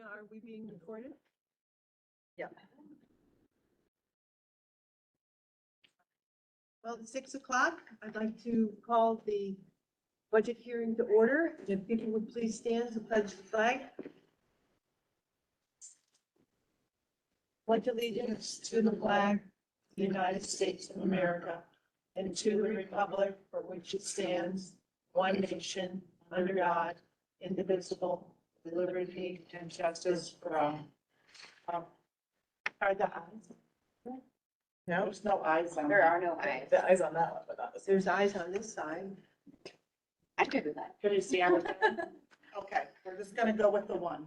Gina, are we being recorded? Yeah. Well, it's 6 o'clock. I'd like to call the budget hearing to order. If people would please stand to pledge the flag. Pledge allegiance to the flag of the United States of America and to the republic for which it stands, one nation, under God, indivisible, with liberty and justice for all. Are the ayes? No, There's no eyes on there it. are no eyes. The eyes on that one, but not this. There's eyes on this side. I could do that. Can you see everything? Okay, we're just gonna go with the one.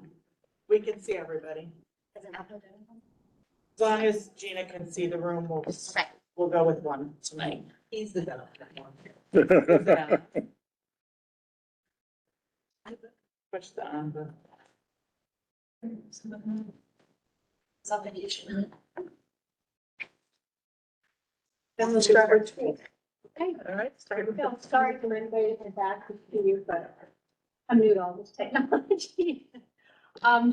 We can see everybody. Is it not? As long as Gina can see the room, Okay. we'll go with one tonight. He's the delegate one. Push the on. Something you should. Then we'll start with school. Okay, All right, start with Phil, sorry for everybody to back to you, but I'm new to all this technology.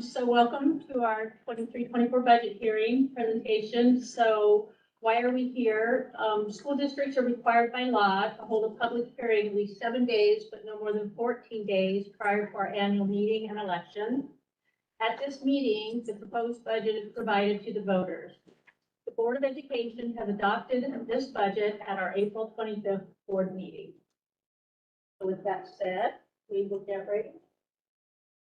So welcome to our 23-24 budget hearing presentation. So why are we here? School districts are required by law to hold a public hearing at least 7 days, but no more than 14 days prior to our annual meeting and election. At this meeting, the proposed budget is provided to the voters. The Board of Education has adopted this budget at our April 25th board meeting. So with that said, we will get ready.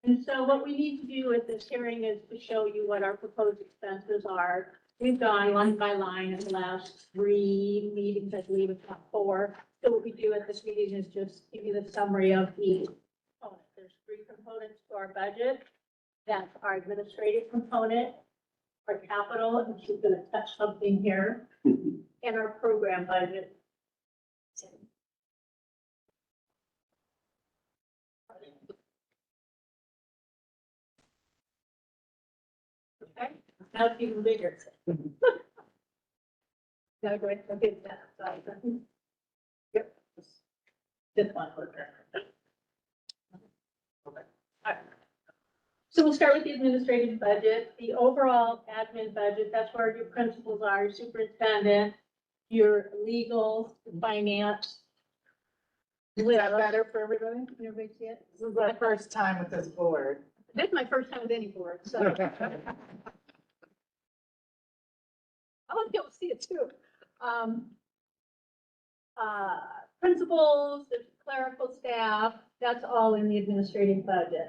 And so what we need to do at this hearing is to show you what our proposed expenses are. We've gone line by line in the last 3 meetings, I believe, if not 4. So what we do at this meeting is just give you the summary of the components. There's 3 components to our budget. That's our administrative component, our capital, and she's gonna touch something here, and our program budget. Okay, now it's even bigger. Gotta go ahead and get that. Yep. This one. Alright. So we'll start with the administrative budget, the overall admin budget, that's where your principals are, your superintendent, your legal, finance. Is that better for everybody? Can everybody see it? This is our first time with this board. This is my first time with any board, so. I want to be able to see it too. Principals, there's clerical staff, that's all in the administrative budget.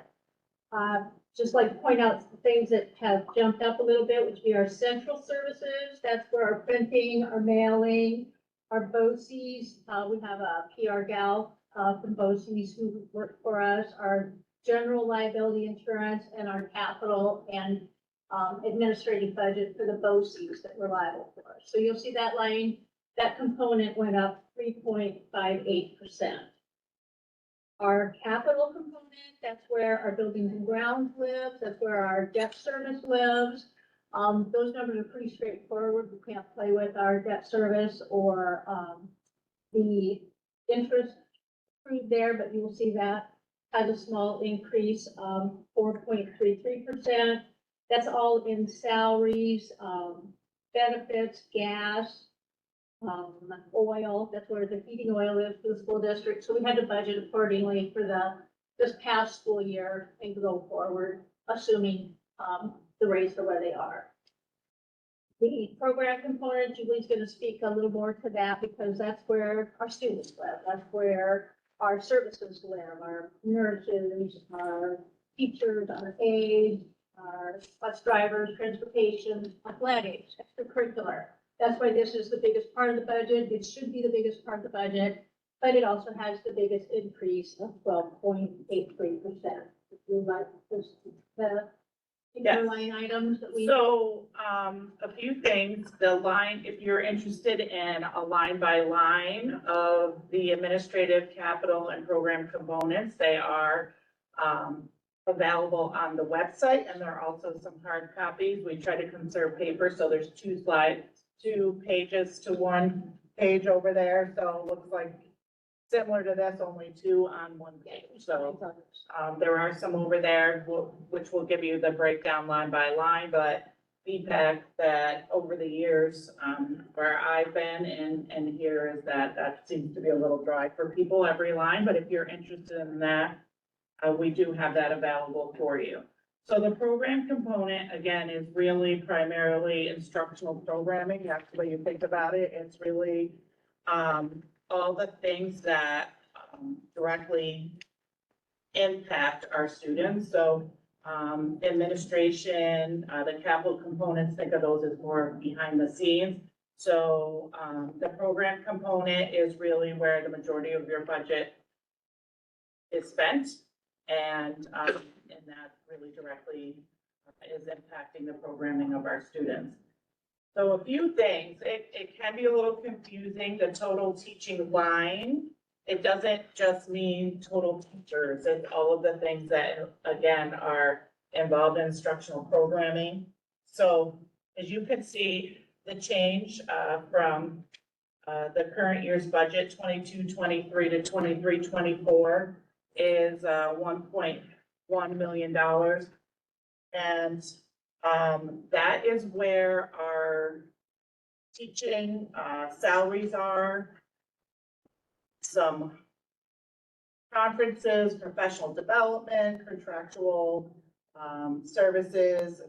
Just like to point out some things that have jumped up a little bit, which be our central services. That's where our printing, our mailing, our BOCES. We have a PR gal from BOCES who work for us, our general liability insurance, and our capital and administrative budget for the BOCES that we're liable for. So you'll see that line, that component went up 3.58%. Our capital component, that's where our buildings and grounds lives, that's where our debt service lives. Those numbers are pretty straightforward. We can't play with our debt service or the interest accrued there, but you will see that has a small increase of 4.33%. That's all in salaries, benefits, gas, oil, that's where the heating oil is for the school district. So we had to budget accordingly for this past school year and go forward, assuming the rates are where they are. The program component, Julie's going to speak a little more to that because that's where our students live. That's where our services live, our nurses, our teachers, our aides, our bus drivers, transportation, athletics, extracurricular. That's why this is the biggest part of the budget. It should be the biggest part of the budget, but it also has the biggest increase of 12.83%. If you like the Yes. line items that we. So, a few things, the line, if you're interested in a line by line of the administrative, capital, and program components, they are, available on the website, and there are also some hard copies. We try to conserve paper, so there's 2 slides, 2 pages to 1 page over there, so it looks like similar to this, only two on one page. So there are some over there, which will give you the breakdown line by line, but feedback that over the years, where I've been and here is that seems to be a little dry for people, every line, but if you're interested in that, we do have that available for you. So the program component, again, is really primarily instructional programming. That's the way you think about it. It's really, all the things that, directly impact our students. So, administration, the capital components, think of those as more behind the scenes. So, the program component is really where the majority of your budget is spent. And that really directly is impacting the programming of our students. So a few things, it can be a little confusing, the total teaching line. It doesn't just mean total teachers, it's all of the things that, again, are involved in instructional programming. So as you can see, the change from the current year's budget, 22-23 to 23-24, is $1.1 million. And that is where our teaching salaries are, some conferences, professional development, contractual services,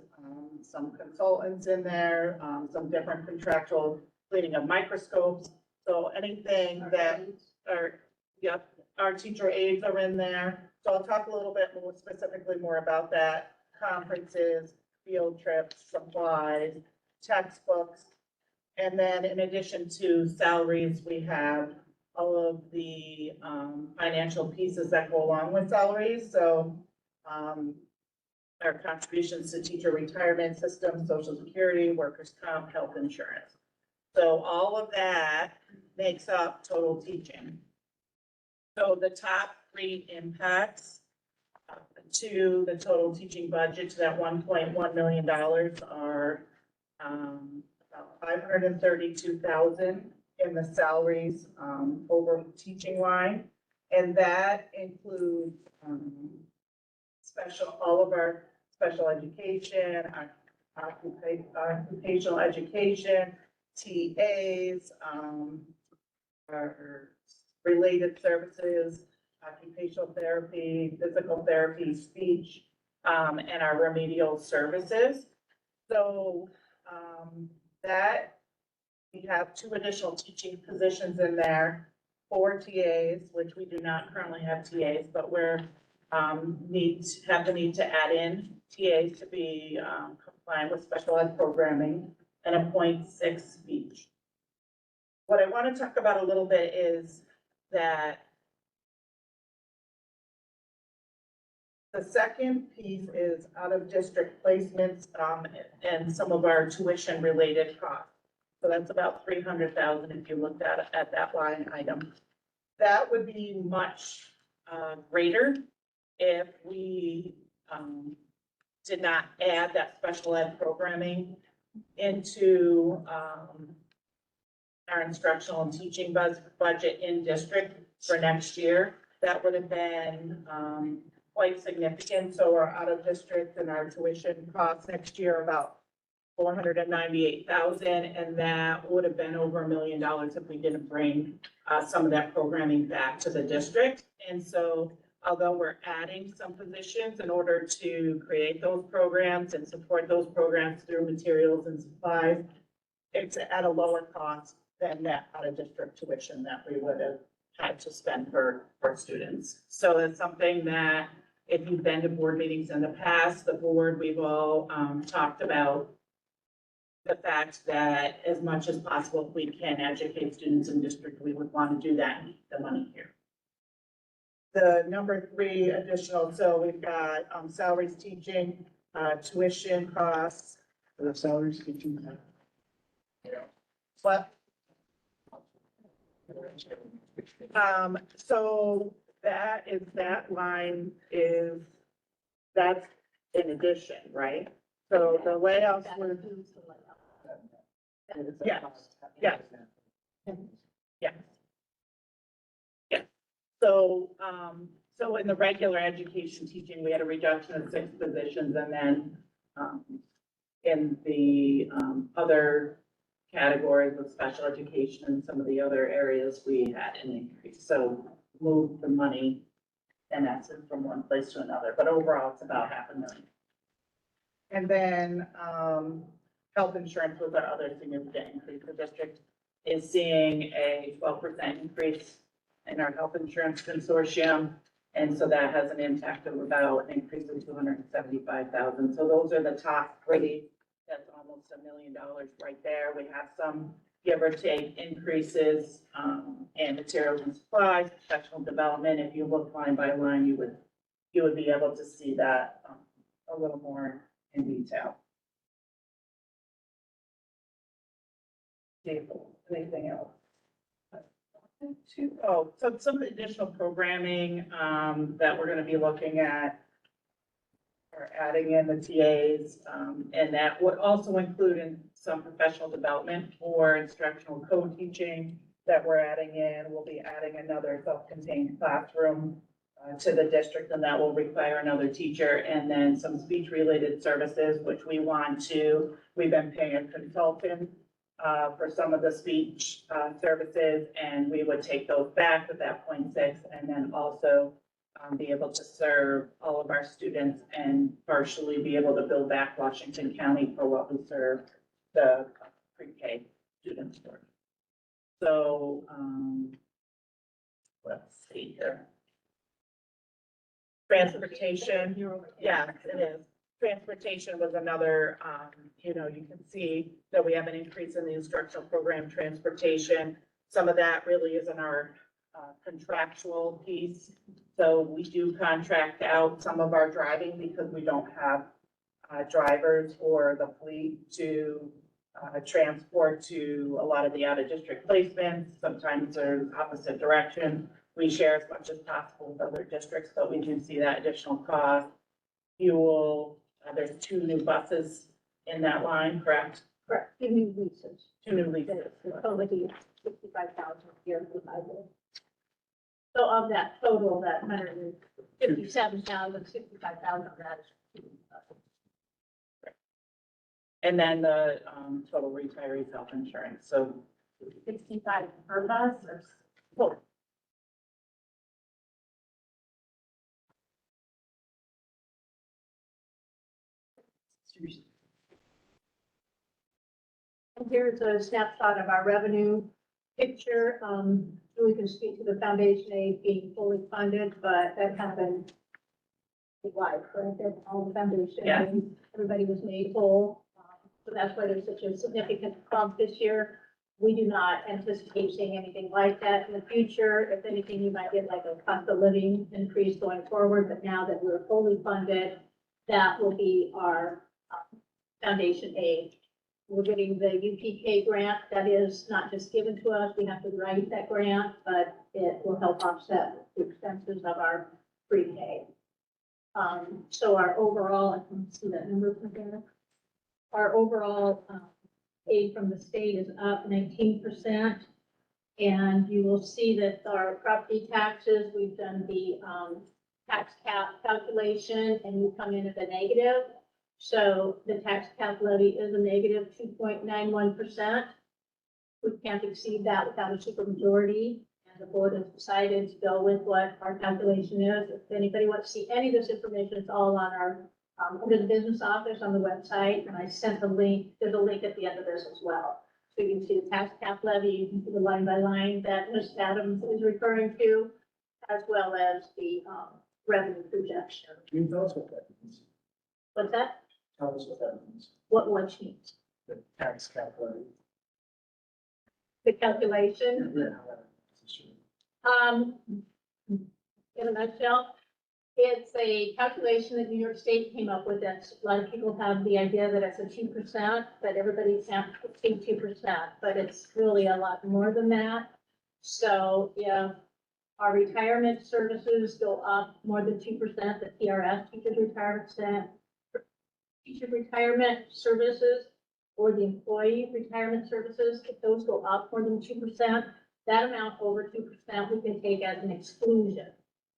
some consultants in there, some different contractual cleaning of microscopes. So anything that are, yep, our teacher aides are in there. So I'll talk a little bit more specifically more about that. Conferences, field trips, supplies, textbooks. And then in addition to salaries, we have all of the financial pieces that go along with salaries. So our contributions to teacher retirement system, Social Security, workers' comp, health insurance. So all of that makes up total teaching. So the top three impacts to the total teaching budget, to that $1.1 million, are about $532,000 in the salaries over teaching line. And that includes all of our special education, occupational education, TAs, our related services, occupational therapy, physical therapy, speech, and our remedial services. So that we have 2 additional teaching positions in there, 4 TAs, which we do not currently have TAs, but we're have the need to add in TAs to be compliant with special ed programming, and a 0.6 speech. What I want to talk about a little bit is that the second piece is out of district placements and some of our tuition related costs. So that's about $300,000 if you looked at that line item. That would be much greater if we did not add that special ed programming into our instructional and teaching budget in district for next year. That would have been quite significant. So our out of district and our tuition costs next year are about $498,000, and that would have been over $1 million if we didn't bring some of that programming back to the district. And so although we're adding some positions in order to create those programs and support those programs through materials and supplies, it's at a lower cost than that out of district tuition that we would have had to spend for students. So it's something that if you've been to board meetings in the past, the board, we've all talked about the fact that as much as possible, if we can educate students in district, we would want to do that and keep the money here. The number 3 additional, so we've got salaries, teaching, tuition costs. The salaries teaching. What? So that line is, that's in addition, right? So the layoffs were, yes, yes. Yes. Yes. So in the regular education teaching, we had a reduction of 6 positions, and then, in the, other categories of special education and some of the other areas, we had an increase. So moved the money in essence from one place to another, but overall it's about $500,000. And then, health insurance was our other significant increase. The district is seeing a 12% increase in our health insurance consortium. And so that has an impact of about an increase of $275,000. So those are the top three. That's almost $1 million right there. We have some give or take increases in materials and supplies, professional development. If you look line by line, you would be able to see that a little more in detail. Anything else? Oh, so some additional programming that we're going to be looking at are adding in the TAs, and that would also include in some professional development for instructional co-teaching that we're adding in. We'll be adding another self-contained classroom to the district, and that will require another teacher, and then some speech-related services, which we've been paying a consultant for some of the speech services, and we would take those back with that 0.6, and then also be able to serve all of our students and partially be able to bill back Washington County for what we serve the pre-K students for. So, let's see here. Transportation, yeah, it is. Transportation was another, you can see that we have an increase in the instructional program transportation. Some of that really is in our contractual piece. So we do contract out some of our driving because we don't have drivers for the fleet to transport to a lot of the out-of-district placements. Sometimes there's opposite direction. We share as much as possible with other districts, but we do see that additional cost. Fuel, there's 2 new buses in that line, correct? Correct, 2 new leases. 2 new leases. The total is 65,000 here for 5 years. So of that total, that 157,000, 65,000 of that is. And then the total retiree health insurance, so 65 per bus or? well, And here's a snapshot of our revenue picture. We can speak to the foundation aid being fully funded, but that happened wide, right? That all the foundation Yeah. aid, everybody was made whole. So that's why there's such a significant bump this year. We do not anticipate seeing anything like that in the future. If anything, you might get like a cost of living increase going forward, but now that we're fully funded, that will be our foundation aid. We're getting the UPK grant that is not just given to us, we have to write that grant, but it will help offset the expenses of our pre-K. So our overall, I can see that number from there. Our overall aid from the state is up 19%. And you will see that our property taxes, we've done the tax cap calculation and we come in at a negative. So the tax cap levy is a negative 2.91%. We can't exceed that without a supermajority. And the board has decided to go with what our calculation is. If anybody wants to see any of this information, it's all on our, under the business office on the website. And I sent the link, there's a link at the end of this as well. So you can see the tax cap levy, you can see the line by line that Ms. Adams is referring to, as well as the revenue projection. Can you tell us what that means? What's that? Tell us what that means. What means? The tax cap levy. The calculation, Yeah, that's true. in a nutshell, it's a calculation that New York State came up with. That a lot of people have the idea that it's a 2%, but everybody's not saying 2%, but it's really a lot more than that. So if our retirement services go up more than 2%, the TRS, teacher retirement services, or the employee retirement services, if those go up more than 2%, that amount over 2%, we can take as an exclusion.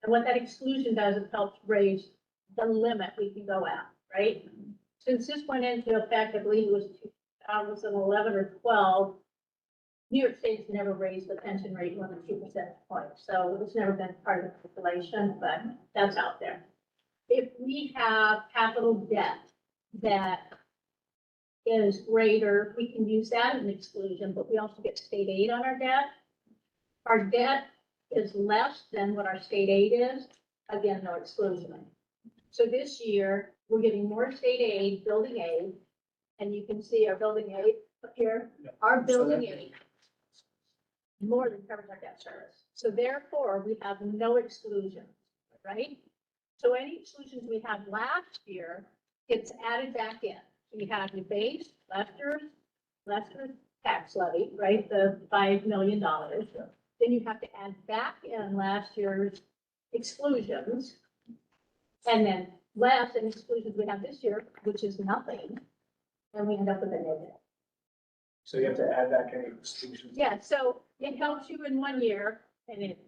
And what that exclusion does, it helps raise the limit we can go at, right? Since this went into effect, I believe it was 2011 or 12, New York State's never raised the pension rate more than 2% points. So it's never been part of the population, but that's out there. If we have capital debt that is greater, we can use that as an exclusion, but we also get state aid on our debt. Our debt is less than what our state aid is, again, no exclusion. So this year, we're getting more state aid, building aid, and you can see our building aid up here, our building aid more than covers our debt service. So therefore, we have no exclusions, right? So any exclusions we had last year, it's added back in. You have your base, Lester's tax levy, right, the $5 million. Then you have to add back in last year's exclusions. And then less than exclusions we have this year, which is nothing. And we end up with a negative. So you have to add back any exclusions. Yeah, so it helps you in 1 year and it,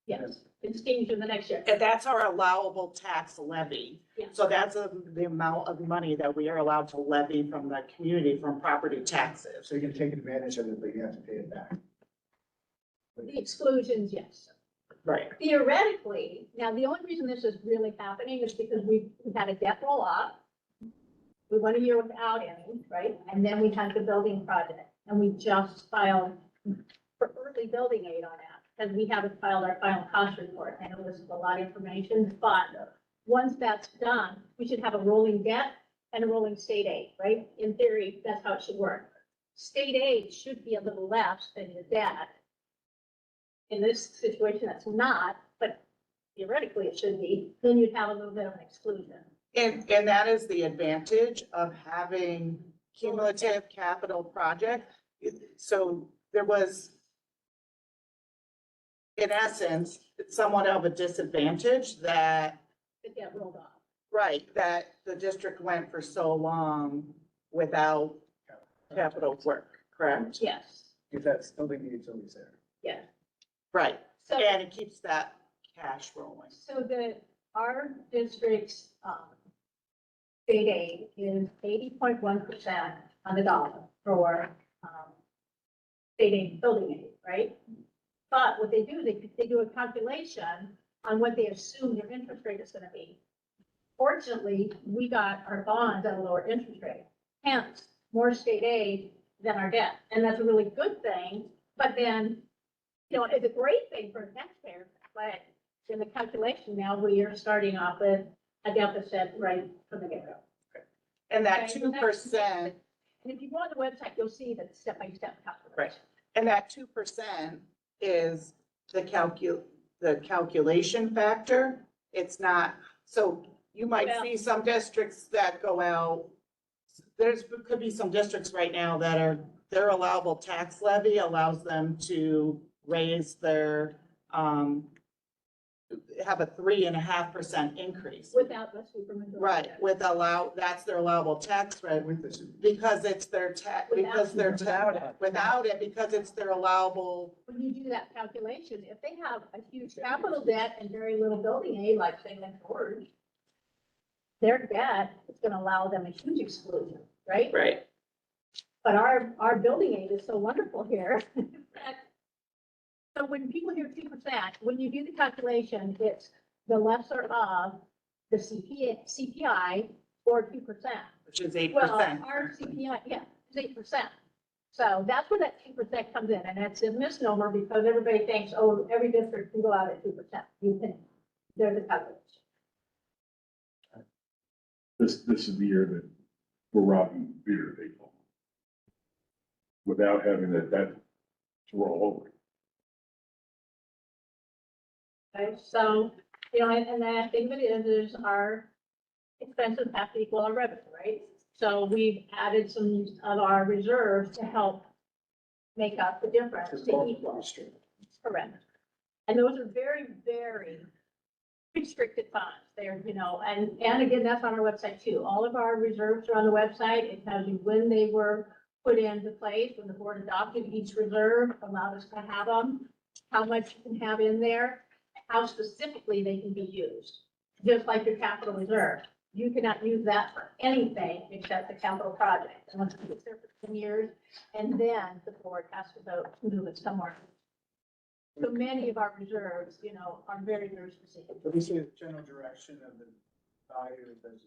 yes, it stings you the next year. And that's our allowable tax levy. Yeah. So that's the amount of money that we are allowed to levy from the community from property taxes. So you can take advantage of it, but you have to pay it back. The exclusions, yes. Right. Theoretically, now the only reason this is really happening is because we've had a debt roll up. We went a year without any, right? And then we had the building project and we just filed for early building aid on that because we haven't filed our final cost report. I know this is a lot of information, but once that's done, we should have a rolling debt and a rolling state aid, right? In theory, that's how it should work. State aid should be a little less than your debt. In this situation, that's not, but theoretically it should be. Then you'd have a little bit of an exclusion. And that is the advantage of having cumulative capital project. So there was, in essence, somewhat of a disadvantage that, The debt rolled off. right, that the district went for so long without capital work, correct? Yes, If that's building the utilities there. yes. Right, So, and it keeps that cash rolling. our district's, state aid is 80.1% on the dollar for, state aid, building aid, right? But what they do, they do a calculation on what they assume their interest rate is gonna be. Fortunately, we got our bonds at a lower interest rate, hence more state aid than our debt. And that's a really good thing, but then, you know, it's a great thing for a taxpayer, but in the calculation now, we are starting off with a deficit right from the get-go. And that Okay, 2%, And if you go on the website, you'll see the step-by-step calculation. Right. and that 2% is the calculation factor. It's not, so you might Well- see some districts that go out. Could be some districts right now that are, their allowable tax levy allows them to raise their, have a 3.5% increase. Without the supermajority. Right, that's their allowable tax rate. With this, Because it's their without it, because it's their allowable, When you do that calculation, if they have a huge capital debt and very little building aid, like say Lake Forge, their debt is gonna allow them a huge exclusion, right? right, But our building aid is so wonderful here. So when people hear 2%, when you do the calculation, it's the lesser of the CPI or 2%. which is Well, 8%. our CPI, yeah, is 8%. So that's where that 2% comes in, and it's a misnomer because everybody thinks, oh, every district can go out at 2%. You can, there's a calculation. This is the year that we're robbing Peter, they call it. Without having that to roll over. Okay, so, you know, and the thing of it is our expenses have to equal our revenue, right? So we've added some of our reserves to help make up the difference because to both equal. are restricted. Correct. And those are very, very restricted funds there, you know, and again, that's on our website too. All of our reserves are on the website. It tells you when they were put into place when the board adopted each reserve, allowed us to have them, how much you can have in there, how specifically they can be used. Just like your capital reserve, you cannot use that for anything except the capital project, unless it's there for 10 years, and then the board has to vote to move it somewhere. So many of our reserves, are very, very specific. So we see the general direction of the value of those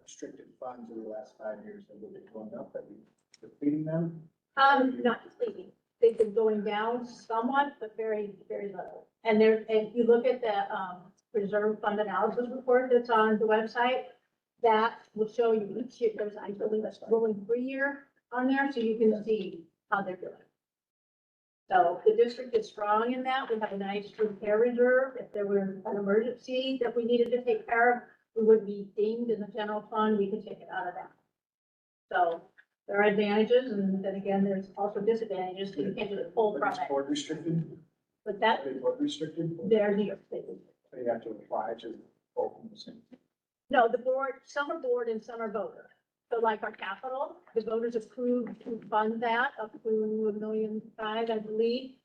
restricted funds over the last 5 years that have been going up, that we depleting them. Not depleting. They've been going down somewhat, but very, very little. And if you look at the, reserve fund analysis report that's on the website, that will show you each year, there's, I believe, a rolling 3-year on there, so you can see how they're doing. So the district is strong in that. We have a nice repair reserve. If there were an emergency that we needed to take care of, we would be deemed in the general fund, we could take it out of that. So there are advantages, and then again, there's also disadvantages, because you can't just pull But from it's it. board restricted, But that, are they board restricted? they're New York State. So you have to apply to both of them. No, the board, some are board and some are voter. So like our capital, the voters approved to fund that up to $1.5 million, I believe.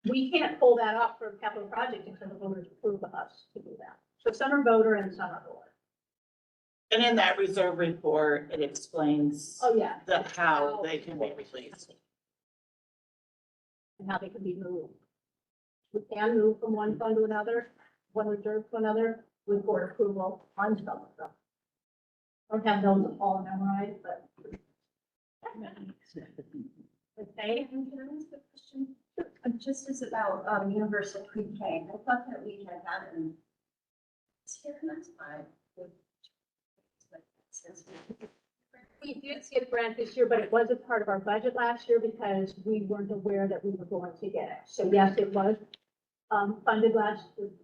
We can't pull that up for a capital project until the voters approve us to do that. So some are voter and some are board. And in that reserve report, it explains Oh, yeah, how they can be released. and how they can be moved. We can move from one fund to another, one reserve to another, with board approval on some of them. I don't have those all memorized, but. Okay. Can I ask a question? Just as about universal pre-K, I thought that we had that in. It's here, and that's fine. We did see a grant this year, but it wasn't part of our budget last year because we weren't aware that we were going to get it. So yes, it was funded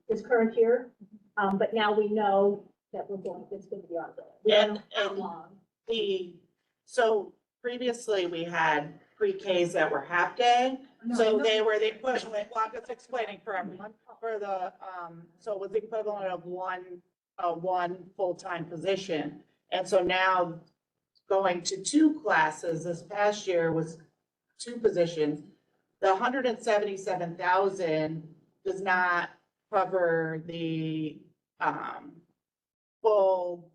this current year. But now we know that it's going to be on there. We don't know how And- long. So previously we had pre-Ks that were half day. So they were the equivalent, well, I'm just explaining for everyone, for the, so it was the equivalent of one full-time position. And so now going to 2 classes this past year was 2 positions. The 177,000 does not cover the, full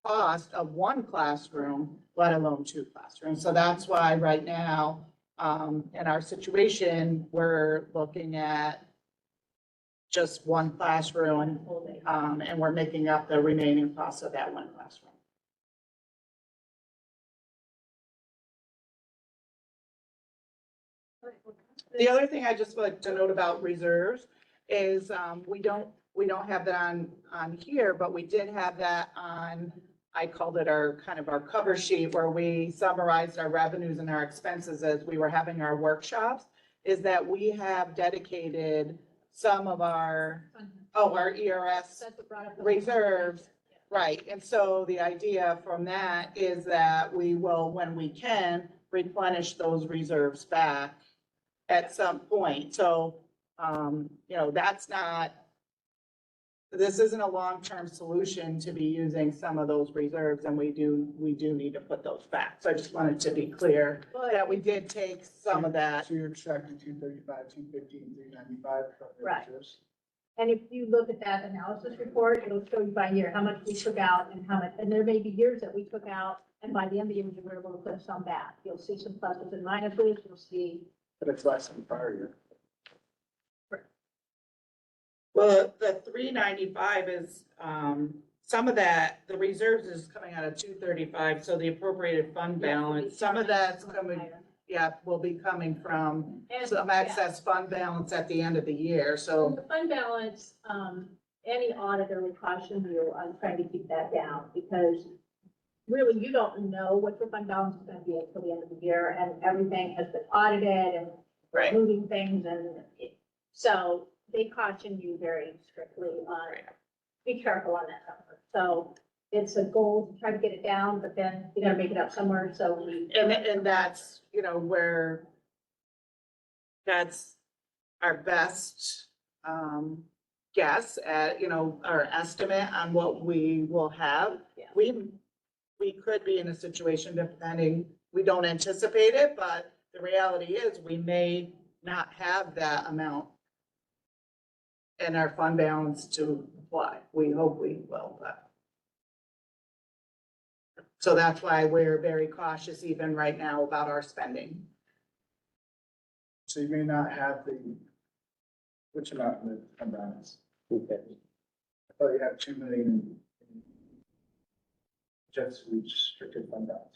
cost of 1 classroom, let alone 2 classrooms. So that's why right now, in our situation, we're looking at just 1 classroom, and we're making up the remaining costs of that 1 classroom. The other thing I just like to note about reserves is, we don't have that on here, but we did have that on, I called it our cover sheet, where we summarized our revenues and our expenses as we were having our workshops, is that we have dedicated some of our ERS That's what brought up the- reserves. Right, and so the idea from that is that we will, when we can, replenish those reserves back at some point. So, that's not, this isn't a long-term solution to be using some of those reserves, and we do need to put those back. So I just wanted to be clear that we did take some of that. So you're extracting 235, 215, 395 from the Right. reserves? And if you look at that analysis report, it'll show you by year how much we took out and how much, and there may be years that we took out, and by the end of the year, we were able to put some back. You'll see some pluses and minuses, you'll see. But it's less than the prior year. Well, the 395 is, some of that, the reserves is coming out of 235, so the appropriated fund balance, some of that's coming, will be coming from And- some excess fund balance at the end of the year, so. The fund balance, any auditor would caution you on trying to keep that down, because really, you don't know what your fund balance is gonna be until the end of the year, and everything has been audited and Right. moving things, so they caution you very strictly on, be careful on that number. So it's a goal to try to get it down, but then you gotta make it up somewhere, so we. And that's, where that's our best, guess at, our estimate on what we will have. Yeah. We could be in a situation, depending we don't anticipate it, but the reality is we may not have that amount in our fund balance to apply. We hope we will, but. So that's why we're very cautious even right now about our spending. So you may not have which amount in the fund balance? Okay. I thought you had 2 million in just restricted fund balance.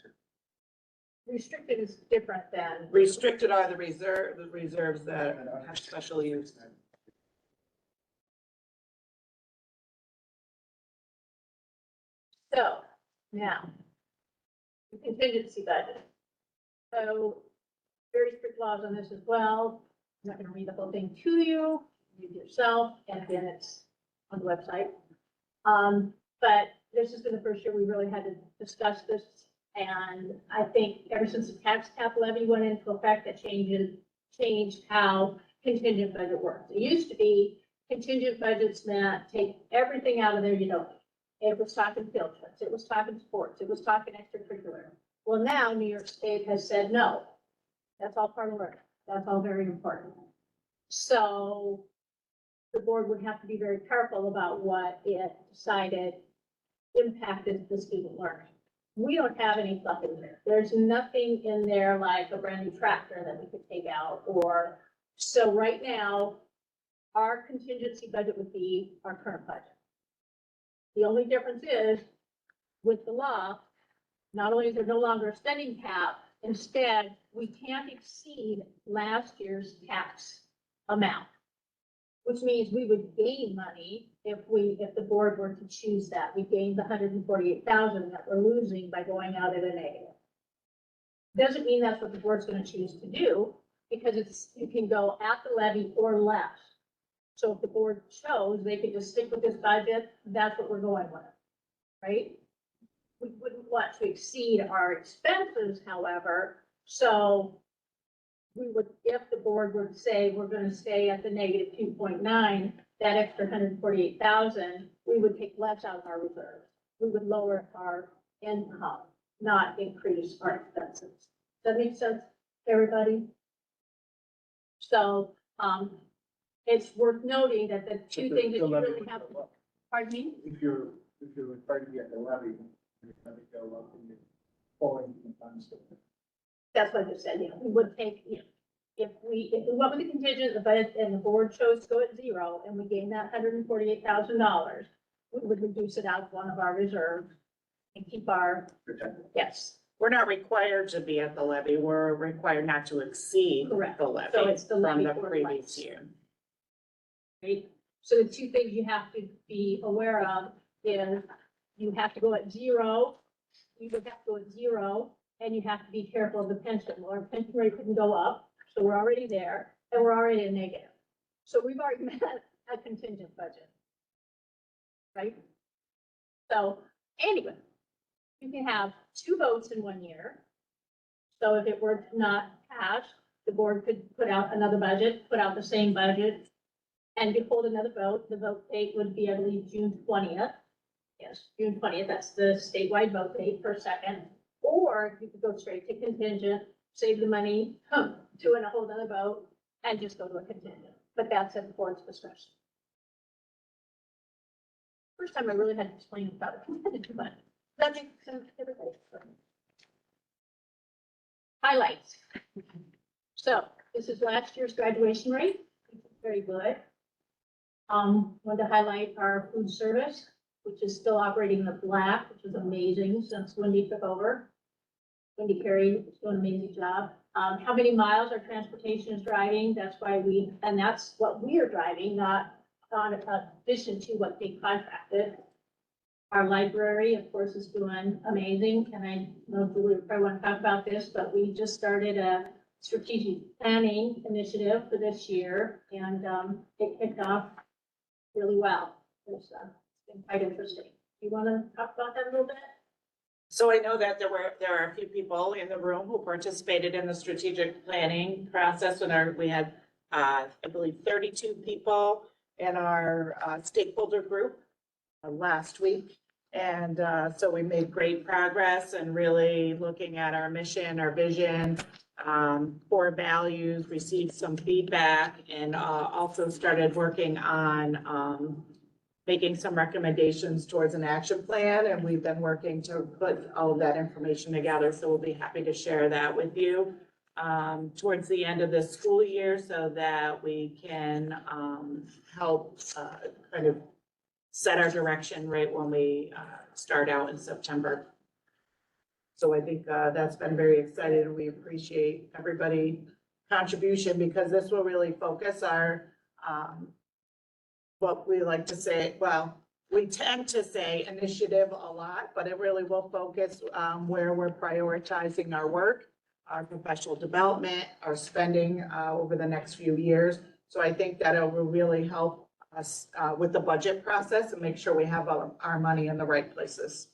Restricted is different than. Restricted are the reserves that have special use. So, now, the contingency budget. So, very strict laws on this as well. I'm not gonna read the whole thing to you, read it yourself, and again, it's on the website. But this has been the first year we really had to discuss this, and I think ever since the tax cap levy went into effect, that changed how contingent budget works. It used to be contingent budgets meant take everything out of there you don't need. It was talking field trips, it was talking sports, it was talking extracurricular. Well, now New York State has said, no, that's all part of learning. That's all very important. So the board would have to be very careful about what it decided impacted the student learning. We don't have any fluff in there. There's nothing in there like a brand new tractor that we could take out or, so right now, our contingency budget would be our current budget. The only difference is with the law, not only is there no longer a spending cap, instead, we can't exceed last year's tax amount, which means we would gain money if the board were to choose that. We gained the 148,000 that we're losing by going out at a negative. Doesn't mean that's what the board's going to choose to do, because you can go at the levy or less. So if the board chose, they could just stick with this budget, that's what we're going with, right? We wouldn't want to exceed our expenses, however, so we would, if the board were to say, we're gonna stay at the negative 2.9, that extra 148,000, we would take less out of our reserves. We would lower our income, not increase our expenses. Does that make sense, everybody? So, it's worth noting that the two things that you really have, pardon me? If you're required to get the levy, you're going to go up and you're pulling from the funds. That's what I just said, we would take, if we went with the contingent, the budget, and the board chose to go at 0, and we gained that $148,000, we would reduce it out of one of our reserves and keep our, Protected. yes, We're not required to be at the levy. We're required not to exceed correct. the levy So it's the from levy the or previous less. year. Right? So the two things you have to be aware of is you have to go at 0, you would have to go at 0, and you have to be careful of the pension. Well, our pension rate couldn't go up, so we're already there, and we're already in negative. So we've already met a contingent budget. Right? So anyway, you can have 2 votes in 1 year. So if it were to not pass, the board could put out another budget, put out the same budget, and you hold another vote. The vote date would be, I believe, June 20th. Yes, June 20th, that's the statewide vote date for a second. Or you could go straight to contingent, save the money, do a whole other vote, and just go to a contingent. But that's at the board's discretion. First time I really had to explain about a contingent, but that makes sense to everybody. Highlights. So this is last year's graduation rate, which is very good. Want to highlight our food service, which is still operating in the black, which is amazing since Wendy took over. Wendy Carey is doing an amazing job. How many miles our transportation is driving, that's why and that's what we are driving, not on addition to what they contracted. Our library, of course, is doing amazing, and I know Julie would probably want to talk about this, but we just started a strategic planning initiative for this year, and it kicked off really well. It's been quite interesting. Do you want to talk about that a little bit? So I know that there are a few people in the room who participated in the strategic planning process when we had, I believe, 32 people in our stakeholder group last week. And so we made great progress and really looking at our mission, our vision, core values, received some feedback, and also started working on making some recommendations towards an action plan. And we've been working to put all of that information together. So we'll be happy to share that with you towards the end of the school year so that we can help kind of set our direction right when we start out in September. So I think that's been very exciting, and we appreciate everybody contribution because this will really focus our what we like to say, well, we tend to say initiative a lot, but it really will focus where we're prioritizing our work, our professional development, our spending over the next few years. So I think that it will really help us with the budget process and make sure we have our money in the right places.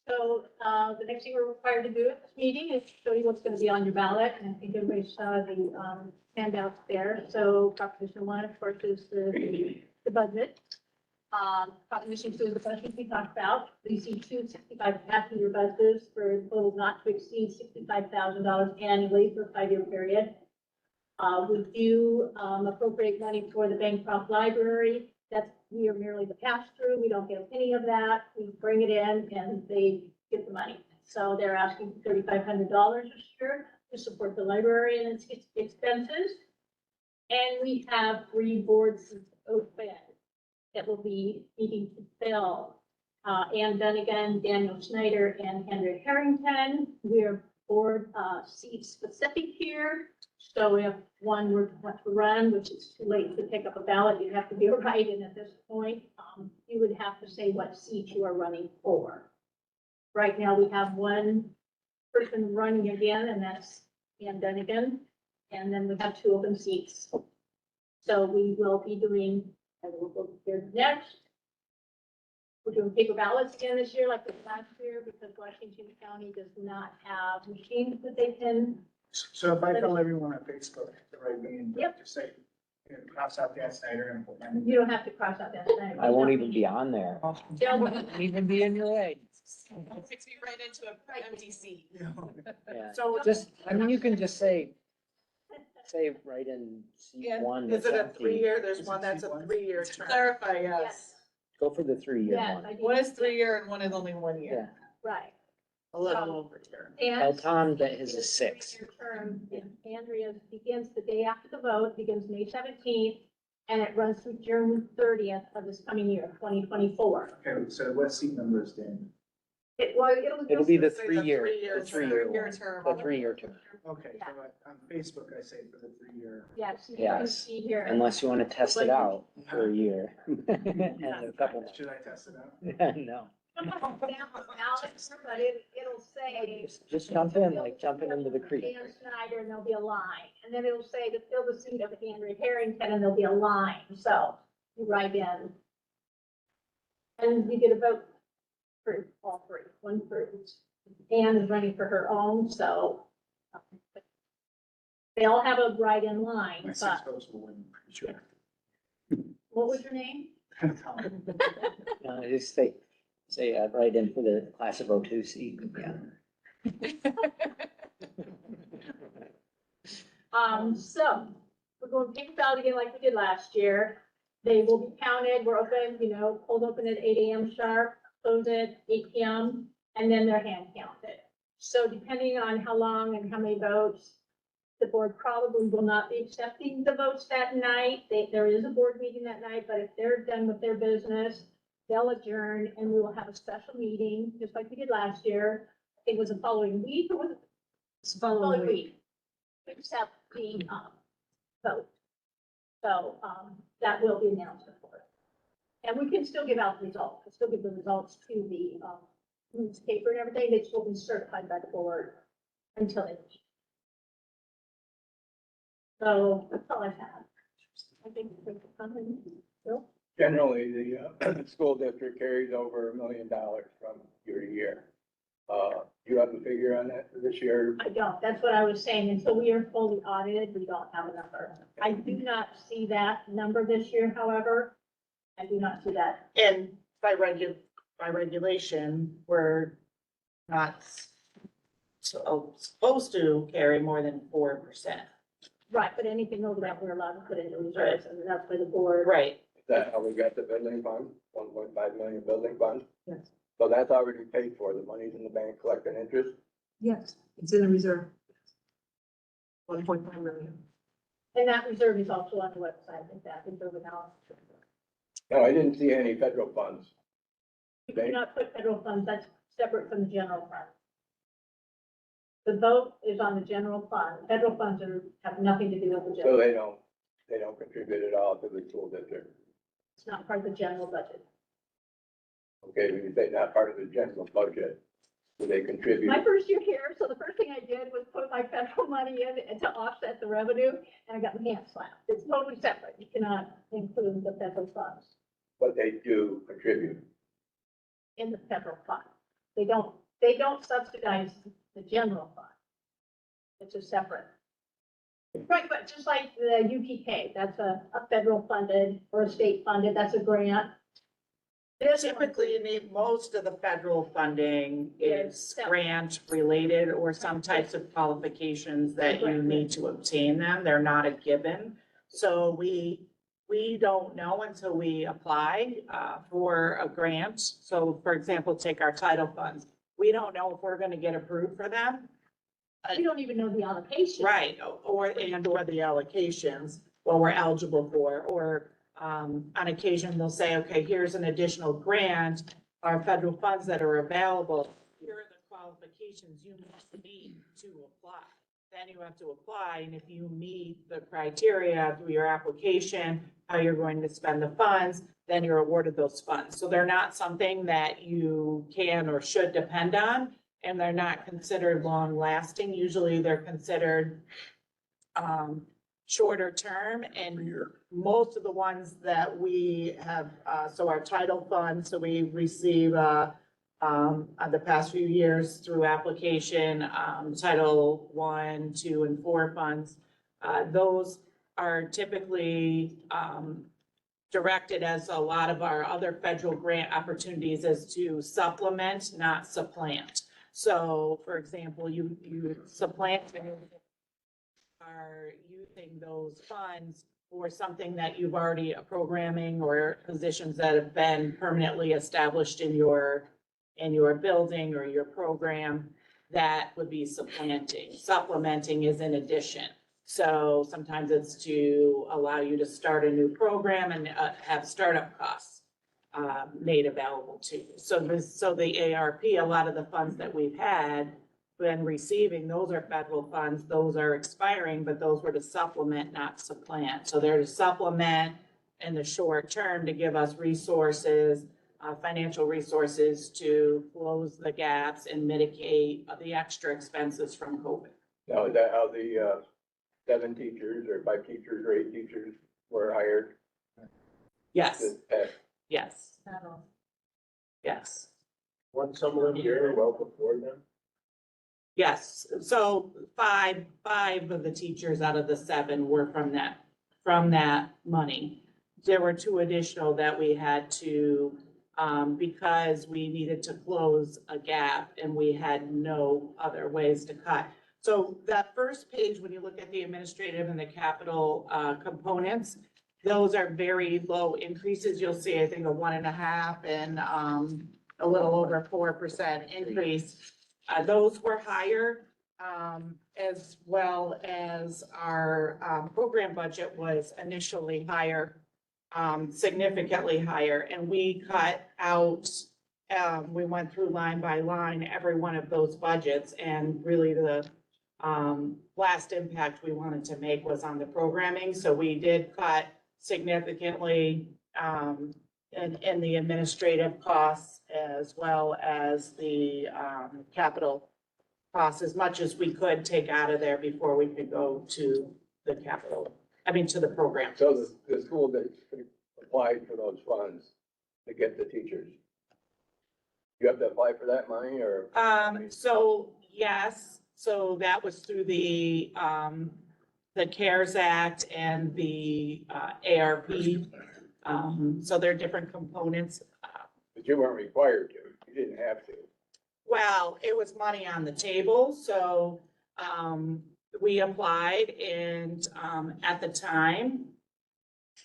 So, the next thing we're required to do at this meeting is show you what's gonna be on your ballot, and I think everybody saw the, handouts there. So Proposition 1, of course, is the budget. Proposition 2 is the budget we talked about. You see 265 passenger buses for a total not to exceed $65,000 annually for a 5-year period. We do, appropriate money for the Bancroft Library. We are merely the pass-through. We don't get a penny of that. We bring it in and they get the money. So they're asking for $3,500 this year to support the library and its expenses. And we have 3 boards open that will be needing to fill. Ann Dunnigan, Daniel Snyder, and Henry Harrington. We're board seat specific here. So if one were to run, which is too late to pick up a ballot, you have to be a write-in at this point. You would have to say what seat you are running for. Right now, we have one person running again, and that's Ann Dunnigan. And then we have 2 open seats. So we will be doing, and we'll go here next. We're doing paper ballots again this year, like this last year, because Washington County does not have machines that they can. So if I tell everyone on Facebook to write me and Yep. just say, you know, cross out Dan Snyder and put my name. You don't have to cross out that thing. I won't even be on there. Even be in your way. Fix me right into an empty seat. Yeah. So Just, I mean, you can just say right in C1. is it a that's 3-year? There's Is one it that's a C1? 3-year term. Clarify, Yes. yes. Go for the 3-year Yes, one. I do. One is 3-year and one is only 1 Yeah. year. Right. A little over here. Tell And Tom that his is 6. three-year term, and Andrea's begins the day after the vote, begins May 17th, and it runs through June 30th of this coming year, 2024. Okay, so what seat number is Dan? It'll be the Say the 3-year, three-year the 3-year Three-year one. term. The 3-year term. Okay, Yeah. so on Facebook, I say for the 3-year. Yes, you can Yes. see here. Unless you want to test it out for a year. And a couple. Should I test it out? No. Alex, but it'll say. Just jump in, like jumping into the creek. Dan Snyder, and there'll be a line, and then it'll say to fill the seat of Henry Harrington, and there'll be a line, so you write in. And you get a vote for all 3, 1 for each. Ann is running for her own, so. They all have a write-in line, My 6 but votes will win, pretty sure. what was your name? Tom. No, just say right in for the class of '02 seat. Yeah. So, we're going paper ballot again like we did last year. They will be counted, we're open, cold open at 8 AM sharp, close at 8 PM, and then they're hand counted. So depending on how long and how many votes, the board probably will not be accepting the votes that night. There is a board meeting that night, but if they're done with their business, they'll adjourn and we will have a special meeting, just like we did last year. I think it was the following week, or was it? It's Following week. Accept the, vote. So, that will be announced, of course. And we can still give out the results, we'll still give the results to the, newspaper and everything, they still be certified by the board until they. So, that's all I have. I think we can come in. Bill? Generally, the school district carries over $1 million from year to year. You have a figure on that for this year? I don't, that's what I was saying, until we are fully audited, we don't have a number. I do not see that number this year, however. I do not see that. And by regulation, we're not supposed to carry more than 4%. Right, but anything over that, we're allowed to put into reserves, and that's by the board. Right. Is that how we got the building fund, 1.5 million building fund? Yes. So that's already paid for, the money's in the bank collecting interest? Yes, it's in the reserve. 1.5 million. And that reserve is also on the website, if that is over now. No, I didn't see any federal funds. You cannot put federal funds, that's separate from the general fund. The vote is on the general fund. Federal funds have nothing to do with the So general. they don't contribute at all to the school district. It's not part of the general budget. Okay, when you say not part of the general budget, do they contribute? My first year here, so the first thing I did was put my federal money in and to offset the revenue, and I got my hands slapped. It's totally separate. You cannot include the federal funds But they do contribute. in the federal fund. They don't subsidize the general fund. It's a separate. Right, but just like the UPK, that's a federal funded or a state funded, that's a grant. This one- Typically, most of the federal funding is Yes. grant related or some types of qualifications that you need to obtain them. They're not a given. So we don't know until we apply for a grant. So for example, take our title funds. We don't know if we're gonna get approved for them. We don't even know the allocation. Right, or the allocations, what we're eligible for, or, on occasion, they'll say, okay, here's an additional grant, our federal funds that are available, here are the qualifications you must meet to apply. Then you have to apply, and if you meet the criteria through your application, how you're going to spend the funds, then you're awarded those funds. So they're not something that you can or should depend on, and they're not considered long-lasting. Usually they're considered shorter term, and most of the ones that we have, so our title fund, so we receive the past few years through application, Title I, II, and IV funds. Those are typically directed, as a lot of our other federal grant opportunities, as to supplement, not supplant. So, for example, you supplant are using those funds for something that you've already programming or positions that have been permanently established in your building or your program. That would be supplanting. Supplementing is in addition. So sometimes it's to allow you to start a new program and have startup costs made available to you. So the ARP, a lot of the funds that we've had been receiving, those are federal funds, those are expiring, but those were to supplement, not supplant. So they're to supplement in the short term to give us resources, financial resources to close the gaps and mitigate the extra expenses from COVID. Now, is that how the 7 teachers or 5 teachers or 8 teachers were hired? Yes, At yes, Not all. yes. One someone here well before them. Yes, so five of the teachers out of the 7 were from that money. There were 2 additional that we had to, because we needed to close a gap and we had no other ways to cut. So that first page, when you look at the administrative and the capital components, those are very low increases. You'll see, I think, a 1.5 and a little over 4% increase. Those were higher, as well as our program budget was initially higher, significantly higher, and we cut out, we went through line by line, every one of those budgets, and really the last impact we wanted to make was on the programming, so we did cut significantly in the administrative costs as well as the capital costs, as much as we could take out of there before we could go to the capital, to the program. So the school that applied for those funds to get the teachers. You have to apply for that money or? So yes, so that was through the CARES Act and the ARP. So there are different components. But you weren't required to, you didn't have to. Well, it was money on the table, so, we applied and, at the time,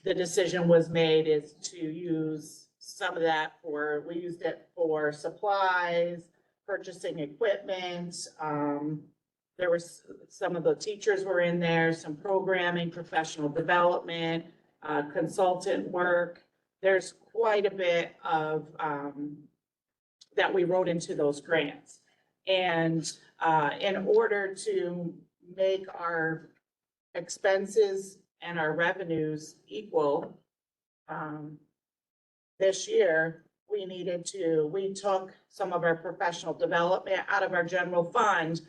the decision was made is to use some of that we used it for supplies, purchasing equipment. There was, some of the teachers were in there, some programming, professional development, consultant work. There's quite a bit of, that we wrote into those grants. And, in order to make our expenses and our revenues equal, this year, we took some of our professional development out of our general fund,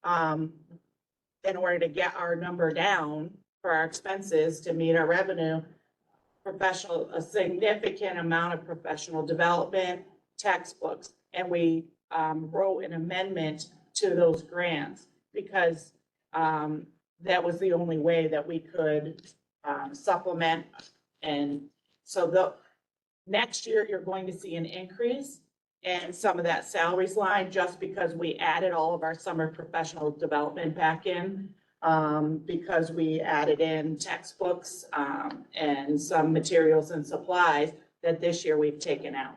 in order to get our number down for our expenses to meet our revenue. A significant amount of professional development, textbooks, and we, wrote an amendment to those grants because, that was the only way that we could, supplement. And so next year, you're going to see an increase in some of that salaries line just because we added all of our summer professional development back in. Because we added in textbooks, and some materials and supplies that this year we've taken out.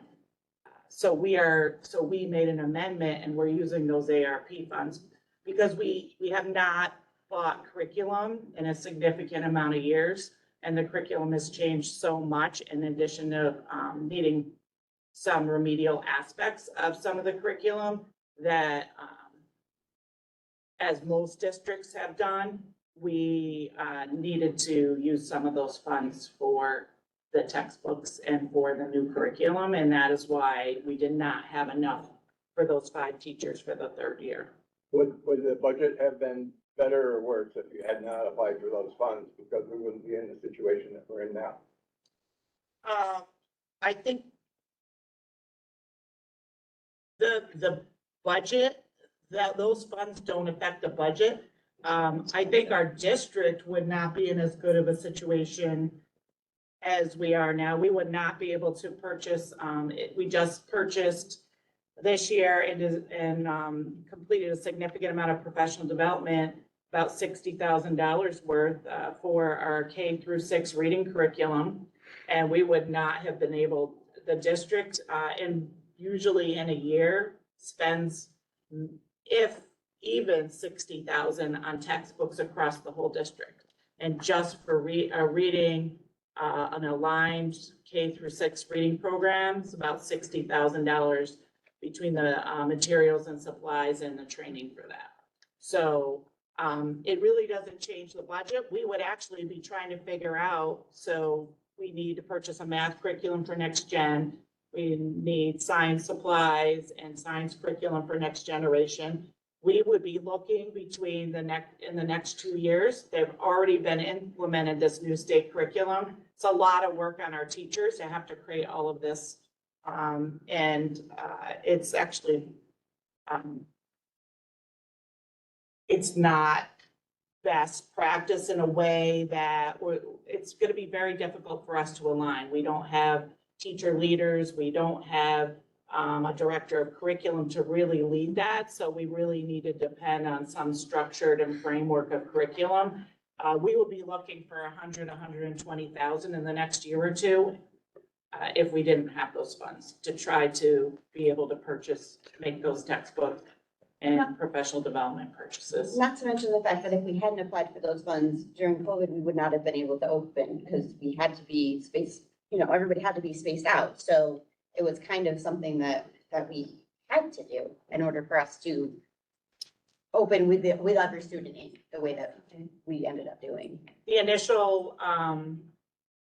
So we made an amendment and we're using those ARP funds because we have not bought curriculum in a significant amount of years. And the curriculum has changed so much in addition to, needing some remedial aspects of some of the curriculum that, as most districts have done, we, needed to use some of those funds for the textbooks and for the new curriculum. And that is why we did not have enough for those 5 teachers for the 3rd year. Would the budget have been better or worse if you had not applied for those funds? Because we wouldn't be in the situation that we're in now. I think the budget, that those funds don't affect the budget. I think our district would not be in as good of a situation as we are now. We would not be able to purchase, we just purchased this year and completed a significant amount of professional development, about $60,000 worth for our K through 6 reading curriculum. And we would not have been able, the district, and usually in a year spends, if even 60,000 on textbooks across the whole district. And just for reading, an aligned K through 6 reading programs, about $60,000 between the materials and supplies and the training for that. So it really doesn't change the budget. We would actually be trying to figure out, so we need to purchase a math curriculum for next gen. We need science supplies and science curriculum for next generation. We would be looking between in the next 2 years. They've already been implemented, this new state curriculum. It's a lot of work on our teachers to have to create all of this. It's actually, it's not best practice in a way that it's going to be very difficult for us to align. We don't have teacher leaders. We don't have a director of curriculum to really lead that. So we really need to depend on some structured and framework of curriculum. We will be looking for 120,000 in the next year or two. If we didn't have those funds to try to be able to make those textbook and professional development purchases. Not to mention the fact that if we hadn't applied for those funds during COVID, we would not have been able to open because we had to be spaced, everybody had to be spaced out. So it was kind of something that we had to do in order for us to open with other student aid, the way that we ended up doing. The initial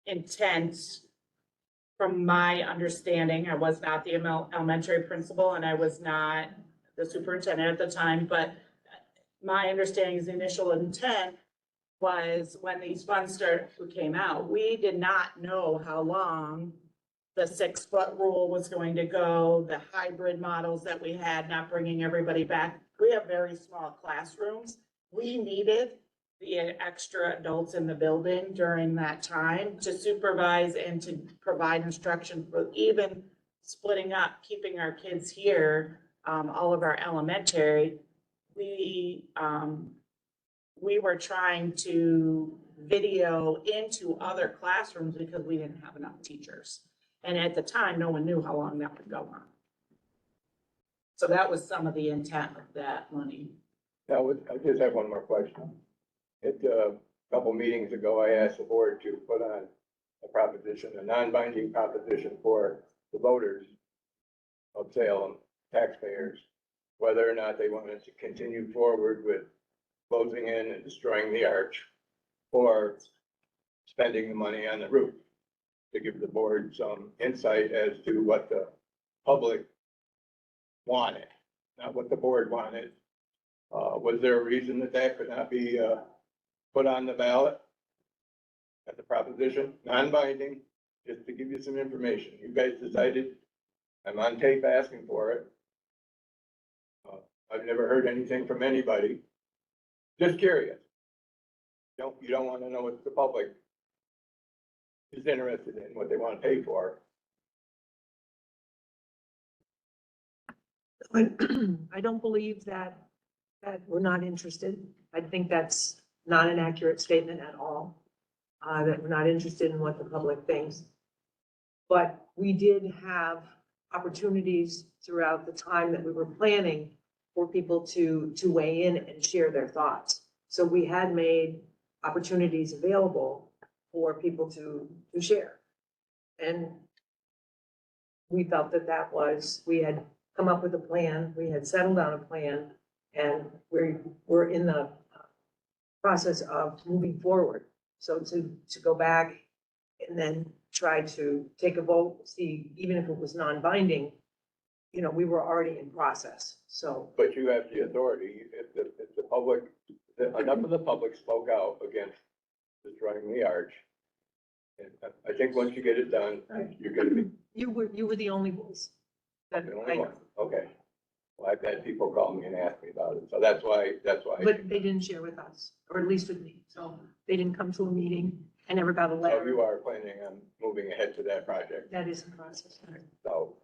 intent, from my understanding, I was not the elementary principal and I was not the superintendent at the time, but my understanding is the initial intent was when these funds came out, we did not know how long the 6-foot rule was going to go, the hybrid models that we had, not bringing everybody back. We have very small classrooms. We needed the extra adults in the building during that time to supervise and to provide instruction for even splitting up, keeping our kids here, all of our elementary, we were trying to video into other classrooms because we didn't have enough teachers. And at the time, no one knew how long that would go on. So that was some of the intent of that money. Now, I just have one more question. At a couple meetings ago, I asked the board to put on a proposition, a non-binding proposition for the voters of Salem, taxpayers, whether or not they wanted to continue forward with closing in and destroying the arch or spending the money on the roof, to give the board some insight as to what the public wanted, not what the board wanted. Was there a reason that that could not be put on the ballot as a proposition, non-binding, just to give you some information? You guys decided. I'm on tape asking for it. I've never heard anything from anybody. Just curious. You don't want to know what the public is interested in, what they want to pay for. I don't believe that we're not interested. I think that's not an accurate statement at all. That we're not interested in what the public thinks. But we did have opportunities throughout the time that we were planning for people to weigh in and share their thoughts. So we had made opportunities available for people to share. And we felt that we had come up with a plan, we had settled on a plan, and we're in the process of moving forward. So to go back and then try to take a vote, see, even if it was non-binding, we were already in process, so. But you have the authority, if the public, enough of the public spoke out against destroying the arch. And I think once you get it done, you're gonna be You were the only voice. That the only one. Okay. Well, I've had people call me and ask me about it, so that's why. But they didn't share with us, or at least with me, so they didn't come to a meeting. I never got a So letter. you are planning on moving ahead to that project. That is in process. So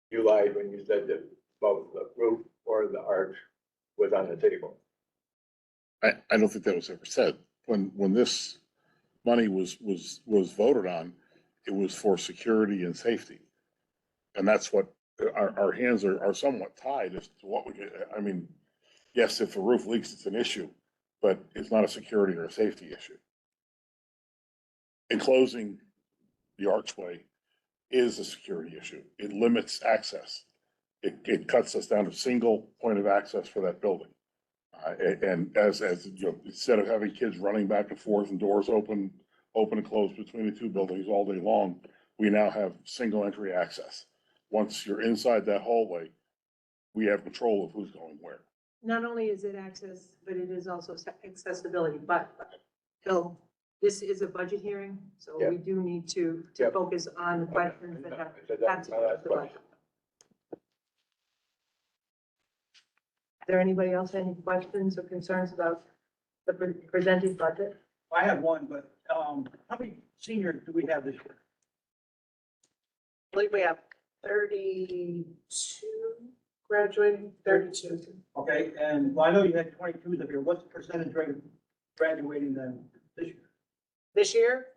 you lied when you said that both the roof or the arch was on the table. I don't think that was ever said. When this money was voted on, it was for security and safety. And that's what, our hands are somewhat tied as to what we get. I mean, yes, if a roof leaks, it's an issue, but it's not a security or a safety issue. Enclosing the archway is a security issue. It limits access. It cuts us down to single point of access for that building. And as instead of having kids running back and forth and doors open and close between the two buildings all day long, we now have single entry access. Once you're inside that hallway, we have control of who's going where. Not only is it access, but it is also accessibility, but Phil, this is a budget hearing, so Yeah. we do need to Yeah. focus on the questions that I have said to that's do my with last the question. budget. Is there anybody else, any questions or concerns about the presented budget? I have one, but, how many seniors do we have this year? I believe we have 32 graduating, 32. Okay, and well, I know you had 22 this year. What's the percentage rate of graduating then this year? This year,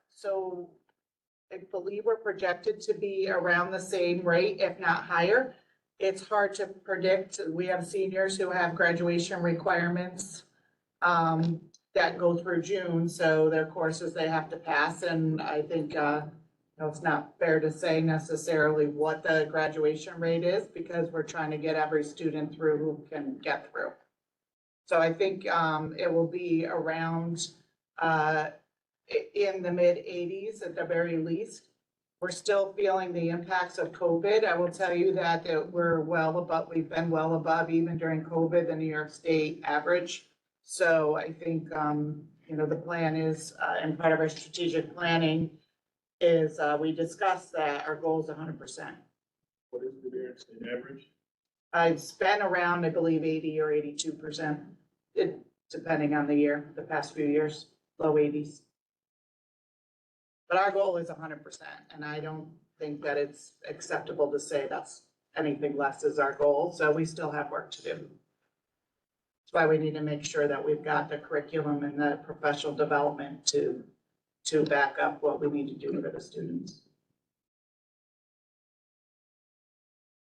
so I believe we're projected to be around the same rate, if not higher. It's hard to predict. We have seniors who have graduation requirements that go through June, so their courses they have to pass. And I think, it's not fair to say necessarily what the graduation rate is because we're trying to get every student through who can get through. So I think it will be around in the mid-80s at the very least. We're still feeling the impacts of COVID. I will tell you that we've been well above even during COVID, the New York State average. So I think, the plan is, and part of our strategic planning is, we discussed that our goal is 100%. What is the New York State average? It's been around, I believe, 80 or 82%, depending on the year, the past few years, low 80s. But our goal is 100%, and I don't think that it's acceptable to say that's anything less is our goal, so we still have work to do. That's why we need to make sure that we've got the curriculum and the professional development to back up what we need to do for the students.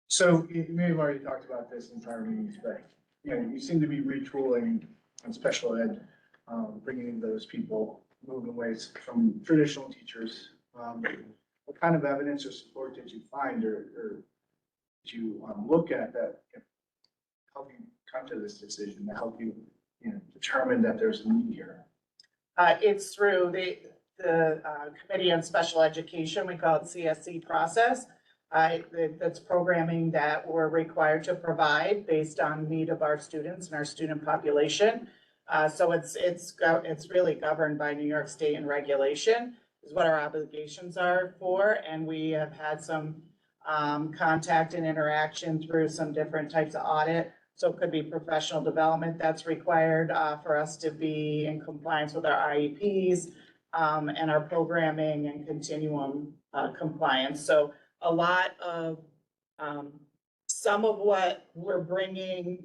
So you may have already talked about this in prior meetings, but, you know, you seem to be retooling on special ed, bringing in those people, moving away from traditional teachers. What kind of evidence or support did you find or did you look at that help you come to this decision, to help you, you know, determine that there's a need here? It's through the Committee on Special Education, we call it CSC process. That's programming that we're required to provide based on need of our students and our student population. So it's really governed by New York State and regulation is what our obligations are for. And we have had some contact and interaction through some different types of audit. So it could be professional development that's required for us to be in compliance with our IEPs and our programming and continuum compliance. So a lot of, some of what we're bringing,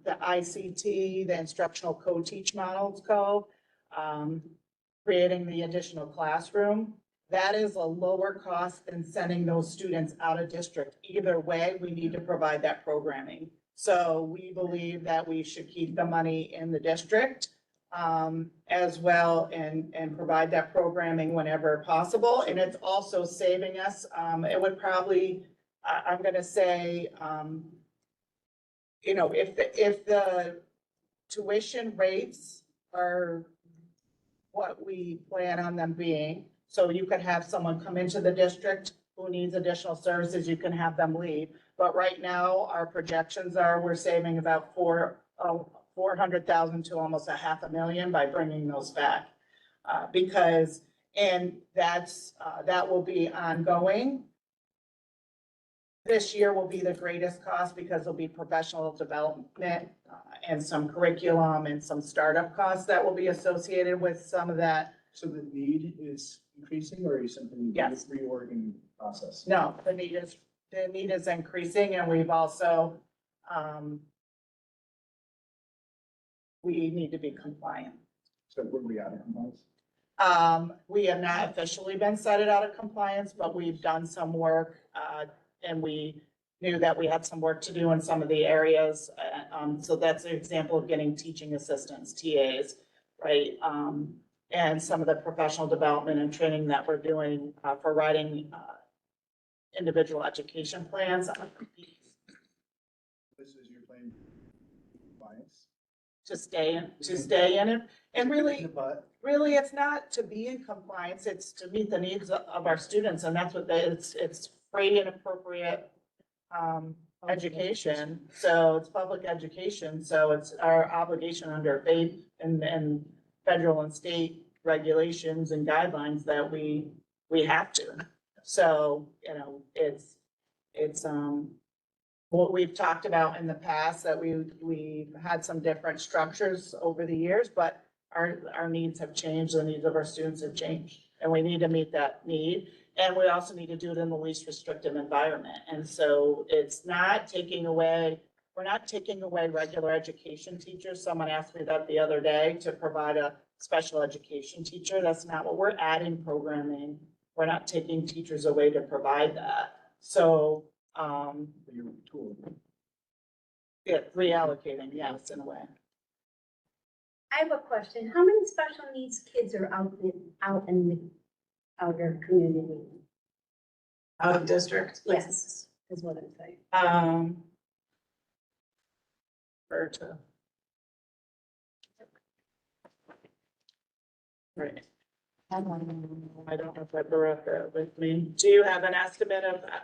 the ICT, the instructional co-teach models called, creating the additional classroom, that is a lower cost than sending those students out of district. Either way, we need to provide that programming. So we believe that we should keep the money in the district as well and provide that programming whenever possible. And it's also saving us, it would probably, I'm gonna say, you know, if the tuition rates are what we plan on them being, so you could have someone come into the district who needs additional services, you can have them leave. But right now, our projections are we're saving about 400,000 to almost $500,000 by bringing those back. Because, and that's, that will be ongoing. This year will be the greatest cost because there'll be professional development and some curriculum and some startup costs that will be associated with some of that. So the need is increasing or is something Yes. reorging process? No, the need is increasing, and we've also, we need to be compliant. So would we out of compliance? We have not officially been cited out of compliance, but we've done some work, and we knew that we had some work to do in some of the areas. So that's an example of getting teaching assistants, TAs, right? And some of the professional development and training that we're doing, for writing, individual education plans. This is your plan compliance? To stay in it. And really, But really, it's not to be in compliance, it's to meet the needs of our students, and that's what it's free and appropriate education. So it's public education, so it's our obligation under state and federal and state regulations and guidelines that we have to. So, you know, it's what we've talked about in the past, that we've had some different structures over the years, but our needs have changed, the needs of our students have changed, and we need to meet that need. And we also need to do it in the least restrictive environment. And so it's not taking away, we're not taking away regular education teachers. Someone asked me that the other day to provide a special education teacher. That's not what we're adding programming. We're not taking teachers away to provide that. So, your tool. yeah, reallocating, yes, in a way. I have a question. How many special needs kids are out in the outer community? Out of district? Yes, is what I'm saying. To. Right. I don't know if I brought that with me. Do you have an estimate of that?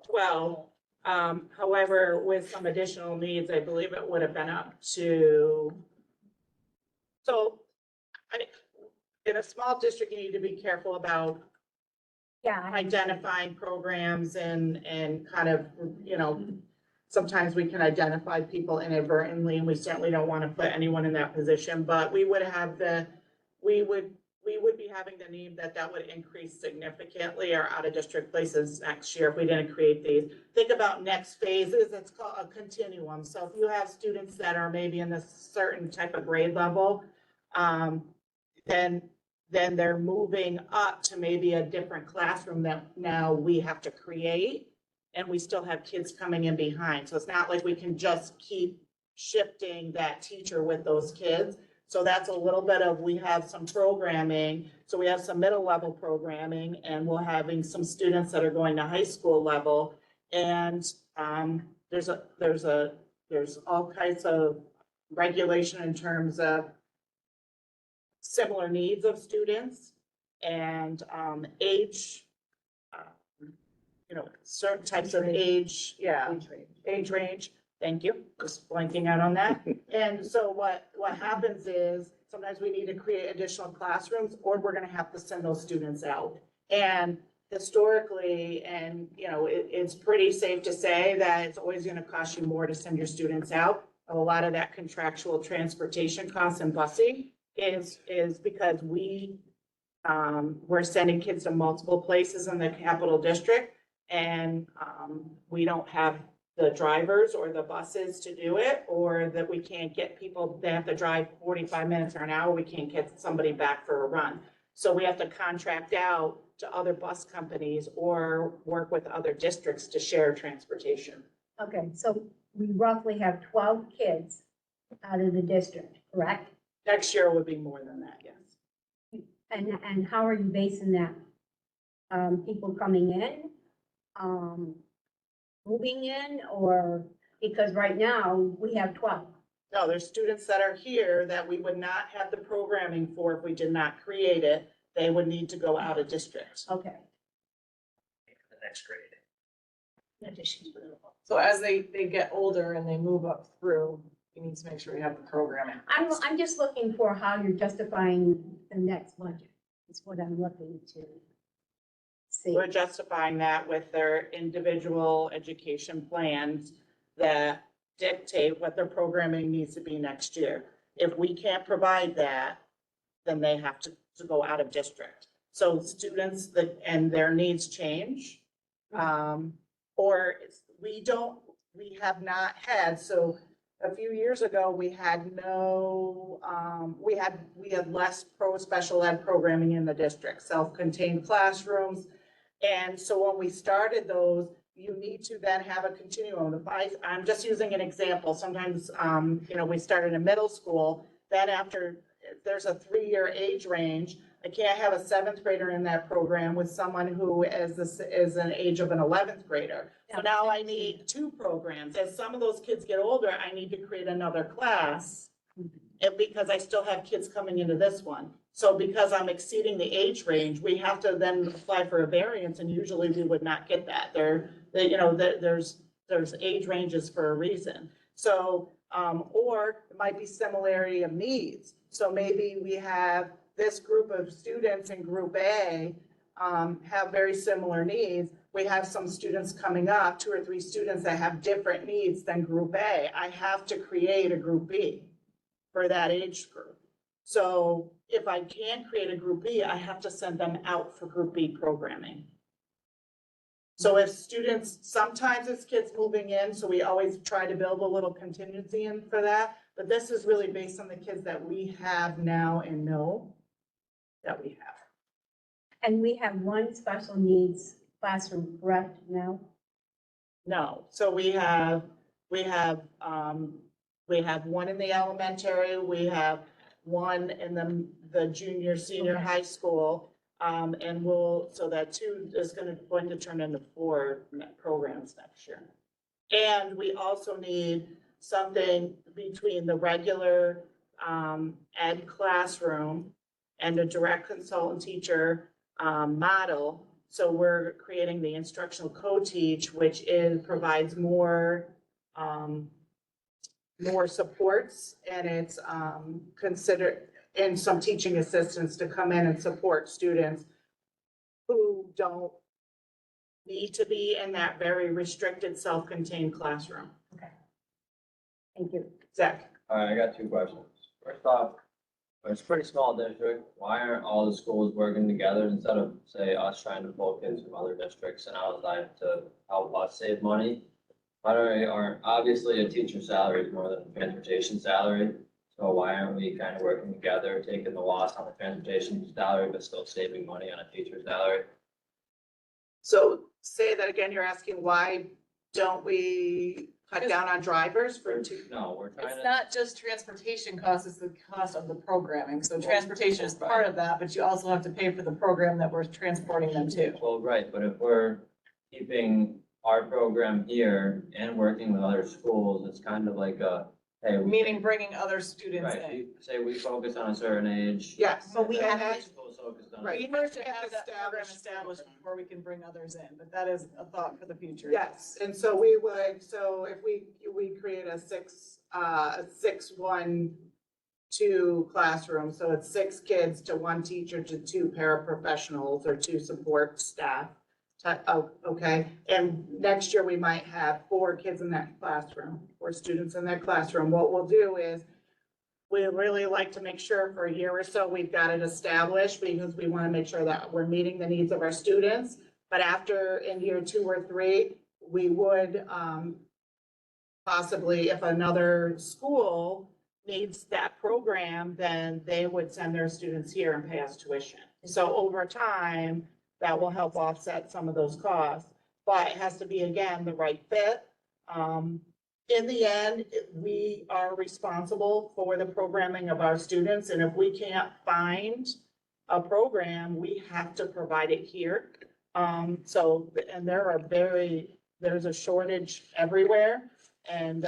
12. However, with some additional needs, I believe it would have been up to. So in a small district, you need to be careful about Yeah. identifying programs and kind of, you know, sometimes we can identify people inadvertently, and we certainly don't want to put anyone in that position, but we would have we would we would be having the need that would increase significantly our out-of-district places next year if we didn't create these. Think about next phases, it's called a continuum. So if you have students that are maybe in a certain type of grade level, then they're moving up to maybe a different classroom that now we have to create, and we still have kids coming in behind. So it's not like we can just keep shifting that teacher with those kids. So that's a little bit of, we have some programming, so we have some middle level programming, and we're having some students that are going to high school level. And there's all kinds of regulation in terms of similar needs of students and age, certain types of age, age range. Thank you, just blanking out on that. And so what happens is sometimes we need to create additional classrooms, or we're gonna have to send those students out. And historically, and it's pretty safe to say that it's always gonna cost you more to send your students out. A lot of that contractual transportation costs and busing is because we're sending kids to multiple places in the capital district, and we don't have the drivers or the buses to do it, or that we can't get people, they have to drive 45 minutes or an hour, we can't get somebody back for a run. So we have to contract out to other bus companies or work with other districts to share transportation. Okay, so we roughly have 12 kids out of the district, correct? Next year would be more than that, yes. And how are you basing that? People coming in, moving in, or, because right now we have 12. No, there's students that are here that we would not have the programming for if we did not create it. They would need to go out of district. Okay. The next grade. So as they get older and they move up through, we need to make sure we have the programming. I'm just looking for how you're justifying the next budget. Is what I'm looking to see. We're justifying that with their individual education plans that dictate what their programming needs to be next year. If we can't provide that, then they have to go out of district. So students and their needs change. We have not had, so a few years ago, we had we had less special ed programming in the district, self-contained classrooms. And so when we started those, you need to then have a continuum. I'm just using an example. Sometimes, we started in middle school, then after, there's a 3-year age range. I can't have a 7th grader in that program with someone who is an age of an 11th grader. So now I need 2 programs. As some of those kids get older, I need to create another class. And because I still have kids coming into this one. So because I'm exceeding the age range, we have to then apply for a variance, and usually we would not get that. There's age ranges for a reason. So, or it might be similarity of needs. So maybe we have this group of students in group A have very similar needs. We have some students coming up, 2 or 3 students that have different needs than group A. I have to create a group B for that age group. So if I can't create a group B, I have to send them out for group B programming. So if students, sometimes it's kids moving in, so we always try to build a little contingency in for that. But this is really based on the kids that we have now and know that we have. And we have one special needs classroom, correct, now? No, so we have one in the elementary, we have one in the junior, senior high school. And so that 2 is going to turn into 4 programs next year. And we also need something between the regular ed classroom and a direct consultant teacher model. So we're creating the instructional co-teach, which provides more supports, and it's considered, and some teaching assistants to come in and support students who don't need to be in that very restricted, self-contained classroom. Thank you. Zach? I got 2 questions. First off, It's a pretty small district. Why aren't all the schools working together instead of, say, us trying to pull kids from other districts and outside to help us save money? Why aren't, obviously a teacher's salary is more than a transportation salary. So why aren't we kind of working together, taking the loss on the transportation salary, but still saving money on a teacher's salary? So say that again, you're asking why don't we cut down on drivers for two? No, we're trying It's to, not just transportation costs, it's the cost of the programming. So transportation is part of that, but you also have to pay for the program that we're transporting them to. well, right, but if we're keeping our program here and working with other schools, it's kind of like a, hey, we. Meaning bringing other students Right, in. say we focus on a certain age. Yes. But we and have- high school focused on. Right, We we first have to have that program establish- established before we can bring others in, but that is a thought for the future. Yes, and so we would, so if we create a 6-1-2 classroom, so it's 6 kids to 1 teacher to 2 paraprofessionals or 2 support staff. Okay, and next year we might have 4 kids in that classroom, 4 students in that classroom. What we'll do is we really like to make sure for a year or so, we've got it established because we want to make sure that we're meeting the needs of our students. But after in year 2 or 3, we would possibly, if another school needs that program, then they would send their students here and pay us tuition. So over time, that will help offset some of those costs, but it has to be, again, the right fit. In the end, we are responsible for the programming of our students, and if we can't find a program, we have to provide it here. So, and there's a shortage everywhere, and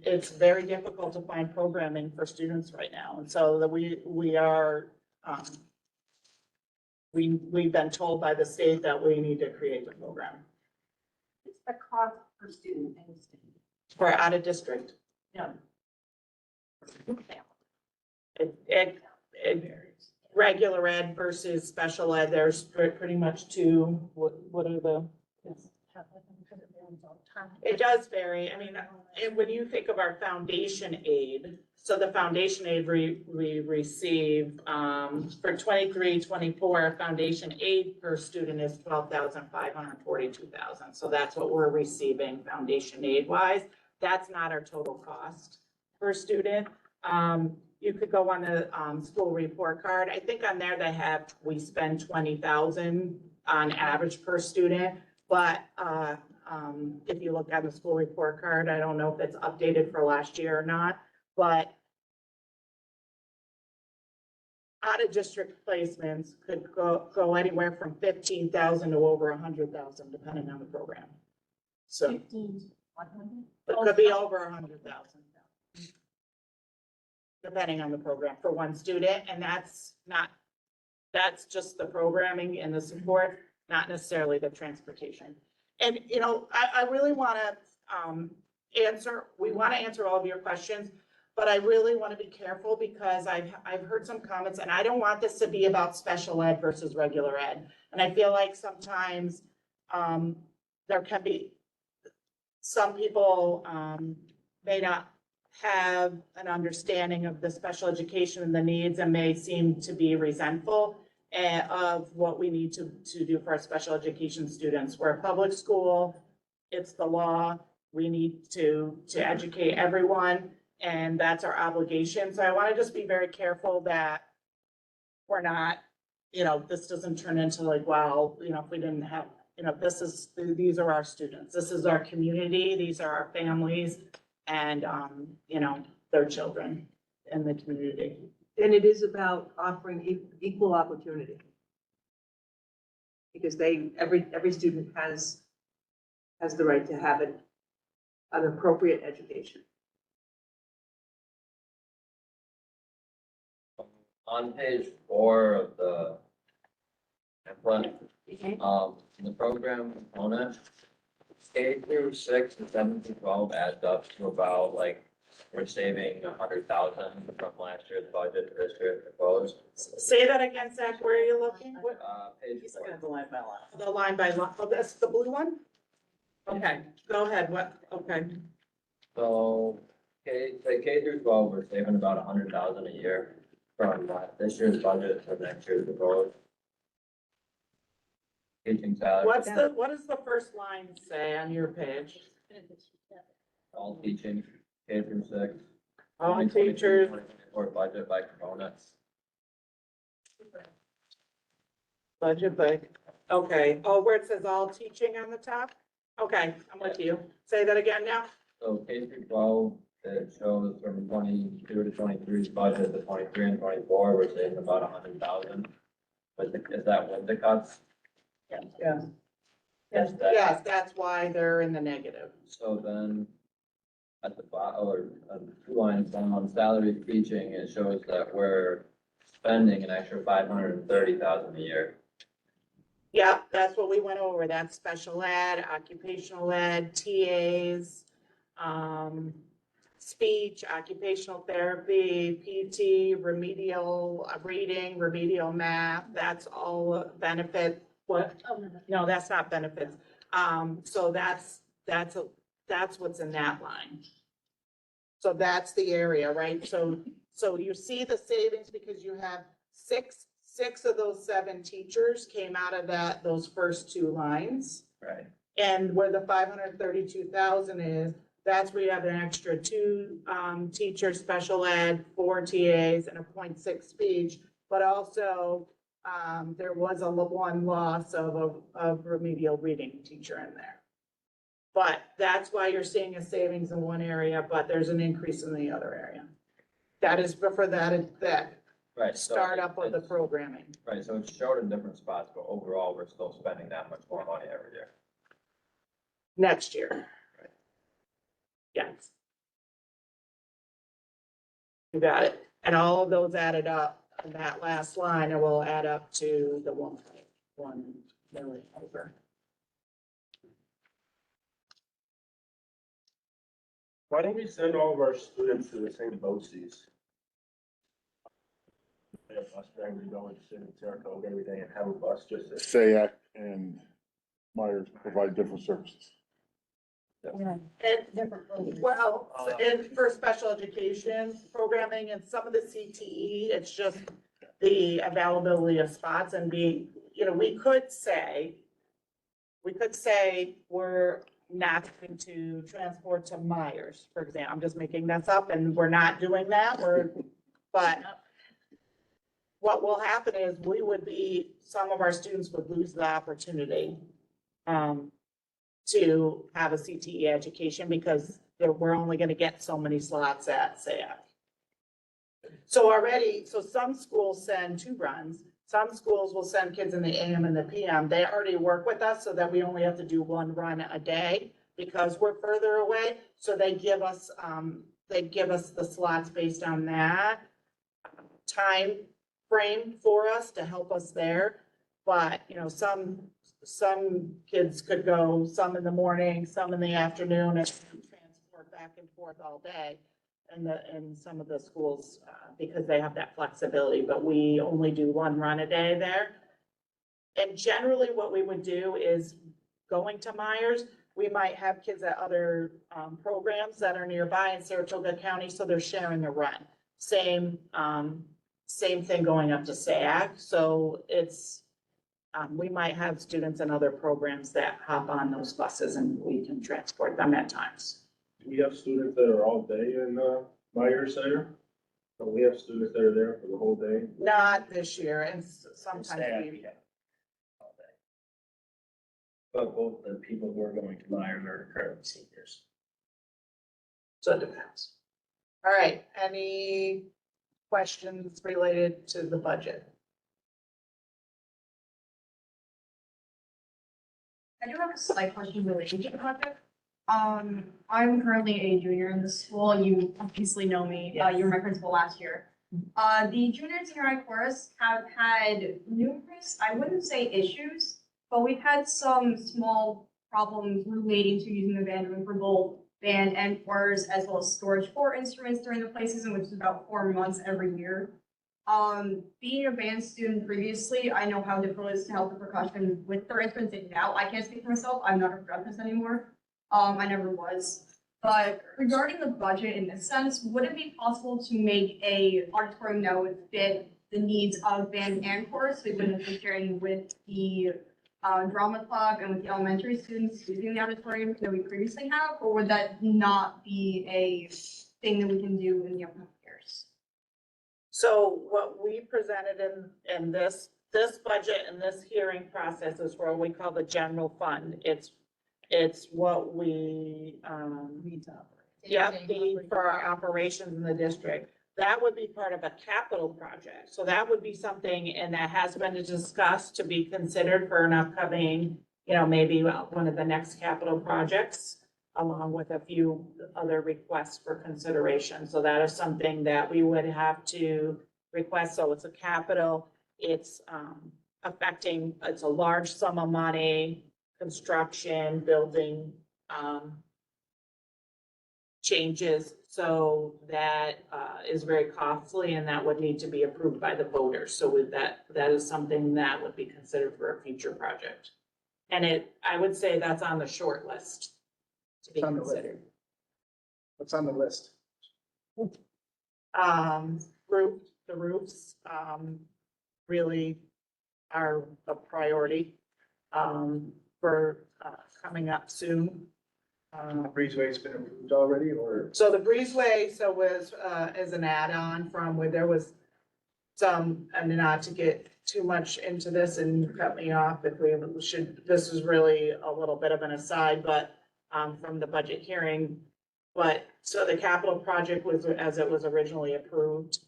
it's very difficult to find programming for students right now. And so that we are, we've been told by the state that we need to create a program It's the cost per student in the state. for out of district. Yeah. It varies. Regular ed versus special ed, there's pretty much 2, what are the? It does vary. I mean, and when you think of our foundation aid, so the foundation aid we receive, for 23-24, foundation aid per student is 12,542,000. So that's what we're receiving foundation aid wise. That's not our total cost per student. You could go on the, school report card. I think on there we spend 20,000 on average per student. But, if you look on the school report card, I don't know if it's updated for last year or not, but out of district placements could go anywhere from 15,000 to over 100,000, depending on the program. So it 100? could be over 100,000. Depending on the program for one student, and that's just the programming and the support, not necessarily the transportation. And, you know, I really want to we want to answer all of your questions, but I really want to be careful because I've heard some comments, and I don't want this to be about special ed versus regular ed. And I feel like sometimes there can be, some people may not have an understanding of the special education and the needs and may seem to be resentful of what we need to do for our special education students. We're a public school, it's the law, we need to educate everyone, and that's our obligation. So I want to just be very careful that we're not, you know, this doesn't turn into like, wow, you know, if we didn't have, you know, these are our students, this is our community, these are our families, and, you know, their children in the community. And it is about offering equal opportunity. Because every student has the right to have an appropriate education. On page 4 of the template, the program component, K through 6 and 7 through 12 adds up to about like, we're saving 100,000 from last year's budget for this year's proposed. Say that again, Zach, where are you looking? What, Page He's 4. looking at the line by line. the line by line, oh, that's the blue one? Okay, go ahead, what, okay, So, K through 12, we're saving about 100,000 a year. from this year's budget to next year's proposed. Teaching salary, What does the first line say on your page? all teaching, K through 6. All 2023, teachers, 2024 budget by components. budget book, okay, oh, where it says all teaching on the top? Okay, I'm with you. Say that again now? So K through 12, it shows from 22 to 23's budget to 23 and 24, we're saving about 100,000. But is that with the cuts? Yeah. Is that- Yes, that's why they're in the negative. So then, at the bottom, or 2 lines down on salary teaching, it shows that we're spending an extra 530,000 a year. Yeah, that's what we went over. That's special ed, occupational ed, TAs, speech, occupational therapy, PT, remedial reading, remedial math. That's all benefit. What? No, that's not benefits. So that's what's in that line. So that's the area, right? So you see the savings because you have six of those 7 teachers came out of those first 2 lines. Right. And where the 532,000 is, that's where you have an extra 2 teachers, special ed, 4 TAs, and a 0.6 speech. But also, there was one loss of a remedial reading teacher in there. But that's why you're seeing a savings in one area, but there's an increase in the other area. That is for that Right. so startup of the it's- programming. Right, so it's showed in different spots, but overall, we're still spending that much more money every year. Next year. Yes. You got it. And all of those added up, and that last line, it will add up to the 1.1 million over. Why don't we send all of our students to the same BOCES? They have bus driver to go and sit in Saratoga every day and have a bus just to. SAAC and Myers provide different services. And, well, and for special education programming and some of the CTE, it's just the availability of spots and we could say we're not going to transport to Myers, for example. I'm just making this up and we're not doing that. But what will happen is some of our students would lose the opportunity to have a CTE education because we're only gonna get so many slots at SAAC. So some schools send 2 runs. Some schools will send kids in the AM and the PM. They already work with us so that we only have to do 1 run a day because we're further away. So they give us the slots based on that time frame for us to help us there. But, some kids could go, some in the morning, some in the afternoon, and transport back and forth all day. And some of the schools, because they have that flexibility, but we only do 1 run a day there. And generally what we would do is going to Myers, we might have kids at other programs that are nearby in Saratoga County, so they're sharing a run. Same thing going up to SAAC. So it's, we might have students in other programs that hop on those buses and we can transport them at times. Do we have students that are all day in Myers Center? But we have students that are there for the whole day. Not this year, and sometimes we, But both the people who are going to Myers are currently seniors. so it depends. All right, any questions related to the budget? I do have a slight question related to the project. I'm currently a junior in the school. You obviously know me. Yes. You were my principal last year. The junior and senior high chorus have had numerous, I wouldn't say issues, but we've had some small problems relating to using the band room for both band and chorus, as well as storage for instruments during the play season, which is about 4 months every year. Being a band student previously, I know how difficult it is to help the percussion with their instruments. And now I can't speak for myself. I'm not a percussionist anymore. I never was. But regarding the budget in this sense, would it be possible to make a auditorium that would fit the needs of band and chorus? We wouldn't be sharing with the drama club and with the elementary students using the auditorium that we previously have, or would that not be a thing that we can do in the upcoming years? So what we presented in this budget and this hearing process is what we call the general fund. It's what we, Need to operate. need for our operations in the district. That would be part of a capital project. So that would be something, and that has been discussed to be considered for an upcoming, maybe one of the next capital projects, along with a few other requests for consideration. So that is something that we would have to request. So it's a capital, it's it's a large sum of money, construction, building, changes. So that is very costly, and that would need to be approved by the voters. So with that is something that would be considered for a future project. And I would say that's on the short list to be It's on the list. considered. What's on the list? The roofs, really are a priority, for, coming up soon. Breezeway's been approved already, or? So the breezeway, was, as an add-on from where there was some, and not to get too much into this and cut me off if we should, this is really a little bit of an aside, but, from the budget hearing. But, so the capital project was, as it was originally approved,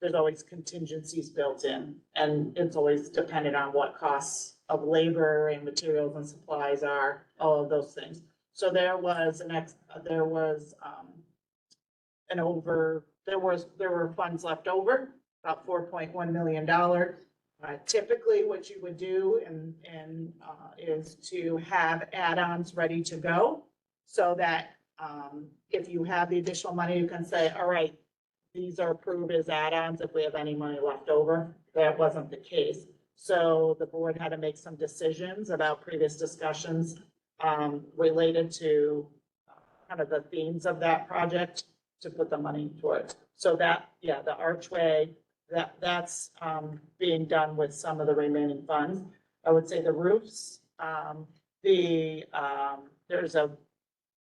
there's always contingencies built in, and it's always dependent on what costs of labor and materials and supplies are, all of those things. So there were funds left over, about $4.1 million. Typically what you would do is to have add-ons ready to go, so that, if you have the additional money, you can say, all right, these are approved as add-ons if we have any money left over. That wasn't the case. So the board had to make some decisions about previous discussions related to kind of the themes of that project to put the money towards. So that, the archway, that's being done with some of the remaining funds. I would say the roofs,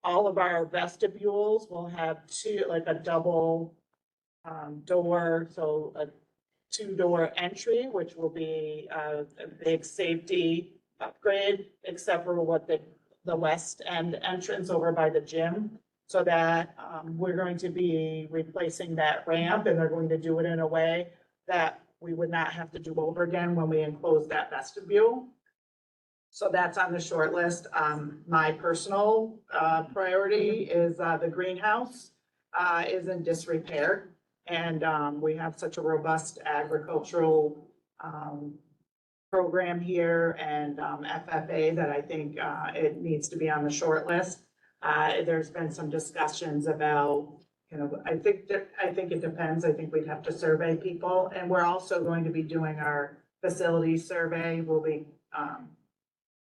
all of our vestibules will have a double door, so a 2-door entry, which will be a big safety upgrade, except for what the west end entrance over by the gym. So that we're going to be replacing that ramp, and they're going to do it in a way that we would not have to do over again when we enclose that vestibule. So that's on the short list. My personal priority is the greenhouse is in disrepair. And we have such a robust agricultural program here and FFA that I think it needs to be on the short list. There's been some discussions about, I think it depends. I think we'd have to survey people, and we're also going to be doing our facility survey. Will be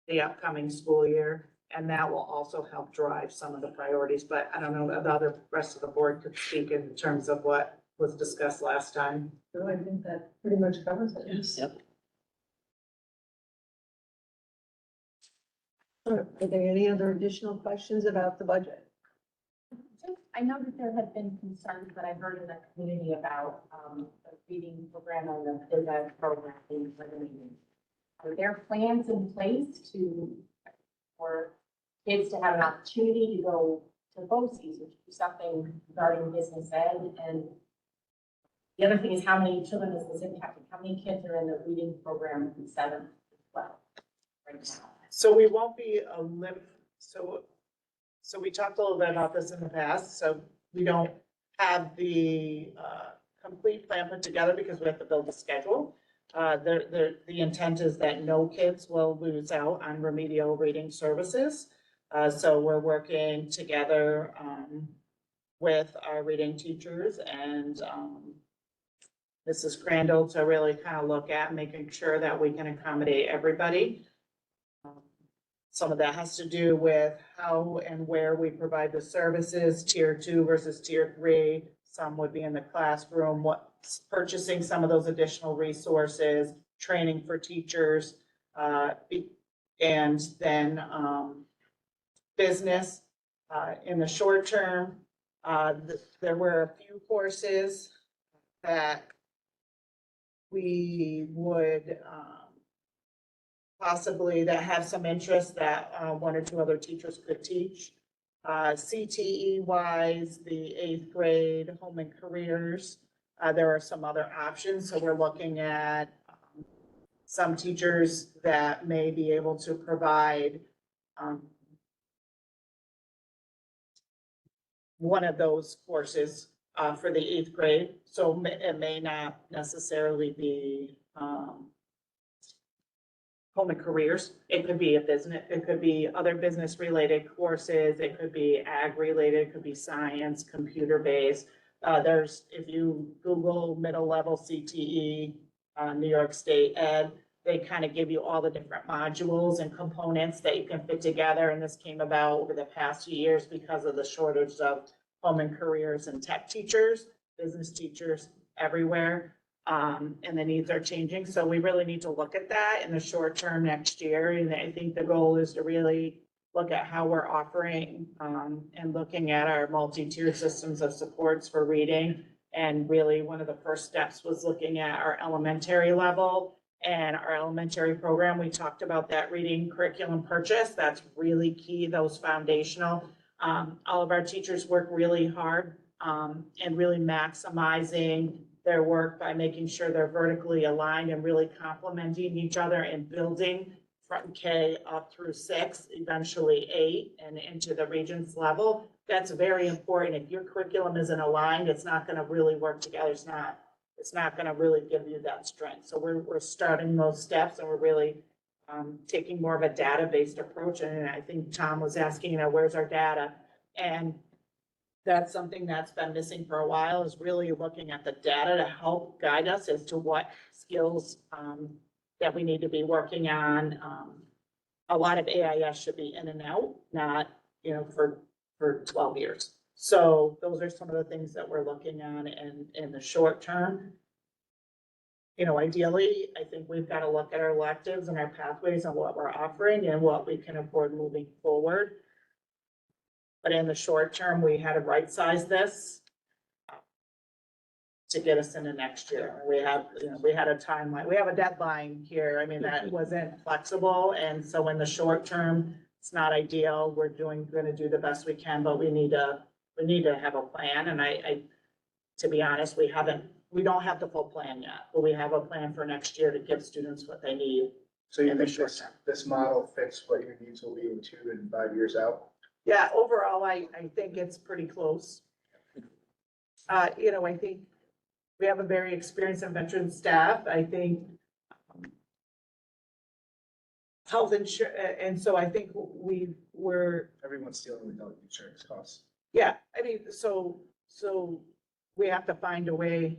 the upcoming school year, and that will also help drive some of the priorities. But I don't know, the rest of the board could speak in terms of what was discussed last time. So I think that pretty much covers it. Yes. Yep. Are there any other additional questions about the budget? I know that there have been concerns that I've heard in the community about the reading program and the phys ed program being eliminated. Are there plans in place for kids to have an opportunity to go to BOCES, which is something regarding business ed? And the other thing is, how many children is this impacting? How many kids are in the reading program from 7th to 12th right now? So we won't be so we talked a little bit about this in the past, so we don't have the complete plan put together because we have to build a schedule. The intent is that no kids will lose out on remedial reading services. So we're working together with our reading teachers and Mrs. Crandall to really kind of look at making sure that we can accommodate everybody. Some of that has to do with how and where we provide the services, tier 2 versus tier 3. Some would be in the classroom, purchasing some of those additional resources, training for teachers, and then, business. In the short term, there were a few courses that we would, possibly that have some interest that, one or two other teachers could teach. CTE wise, the 8th grade, home and careers, there are some other options. So we're looking at, some teachers that may be able to provide, one of those courses, for the 8th grade. So it may not necessarily be, home and careers. It could be a business, it could be other business related courses, it could be ag related, it could be science, computer based. There's, if you Google middle level CTE, New York State Ed, they kind of give you all the different modules and components that you can fit together. And this came about over the past few years because of the shortage of home and careers and tech teachers, business teachers everywhere. And the needs are changing. So we really need to look at that in the short term next year. And I think the goal is to really look at how we're offering, and looking at our multi-tiered systems of supports for reading. And really one of the first steps was looking at our elementary level and our elementary program. We talked about that reading curriculum purchase. That's really key, those foundational. All of our teachers work really hard, and really maximizing their work by making sure they're vertically aligned and really complementing each other and building from K up through 6, eventually 8 and into the Regents level. That's very important. If your curriculum isn't aligned, it's not going to really work together. It's not going to really give you that strength. So we're starting those steps, and we're really, taking more of a data-based approach. And I think Tom was asking, where's our data? And that's something that's been missing for a while, is really looking at the data to help guide us as to what skills, that we need to be working on. A lot of AIS should be in and out, not, for 12 years. So those are some of the things that we're looking on in the short term. Ideally, I think we've got to look at our electives and our pathways and what we're offering and what we can afford moving forward. But in the short term, we had to right size this to get us into next year. We had a timeline, we have a deadline here. I mean, that wasn't flexible. And so in the short term, it's not ideal. We're going to do the best we can, but we need to have a plan. And I, to be honest, we don't have the full plan yet, but we have a plan for next year to give students what they need. So you think this model fits what your needs will be in 2 and 5 years out? Yeah, overall, I think it's pretty close. I think we have a very experienced and veteran staff. I think health insurance, and so I think we're. Everyone's dealing with health insurance costs. Yeah, I mean, so we have to find a way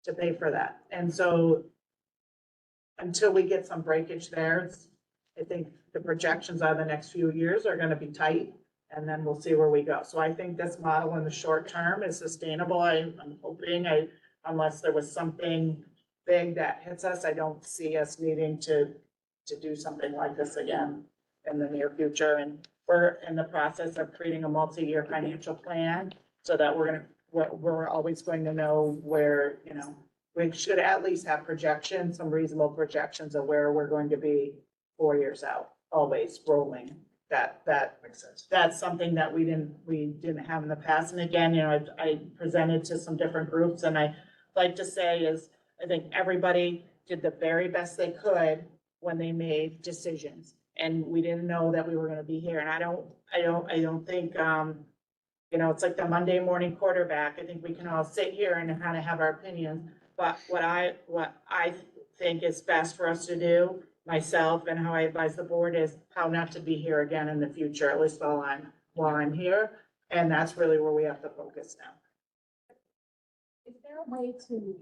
to pay for that. And so until we get some breakage there, I think the projections on the next few years are going to be tight, and then we'll see where we go. So I think this model in the short term is sustainable. I'm hoping, unless there was something big that hits us, I don't see us needing to do something like this again in the near future. And we're in the process of creating a multi-year financial plan so that we're always going to know where, we should at least have projections, some reasonable projections of where we're going to be 4 years out, always rolling. That Makes sense. That's something that we didn't have in the past. And again, I presented to some different groups, and I like to say is, I think everybody did the very best they could when they made decisions. And we didn't know that we were going to be here. And I don't think, it's like the Monday morning quarterback. I think we can all sit here and kind of have our opinions. But what I think is best for us to do, myself and how I advise the board, is how not to be here again in the future, at least while I'm here. And that's really where we have to focus now. Is there a way to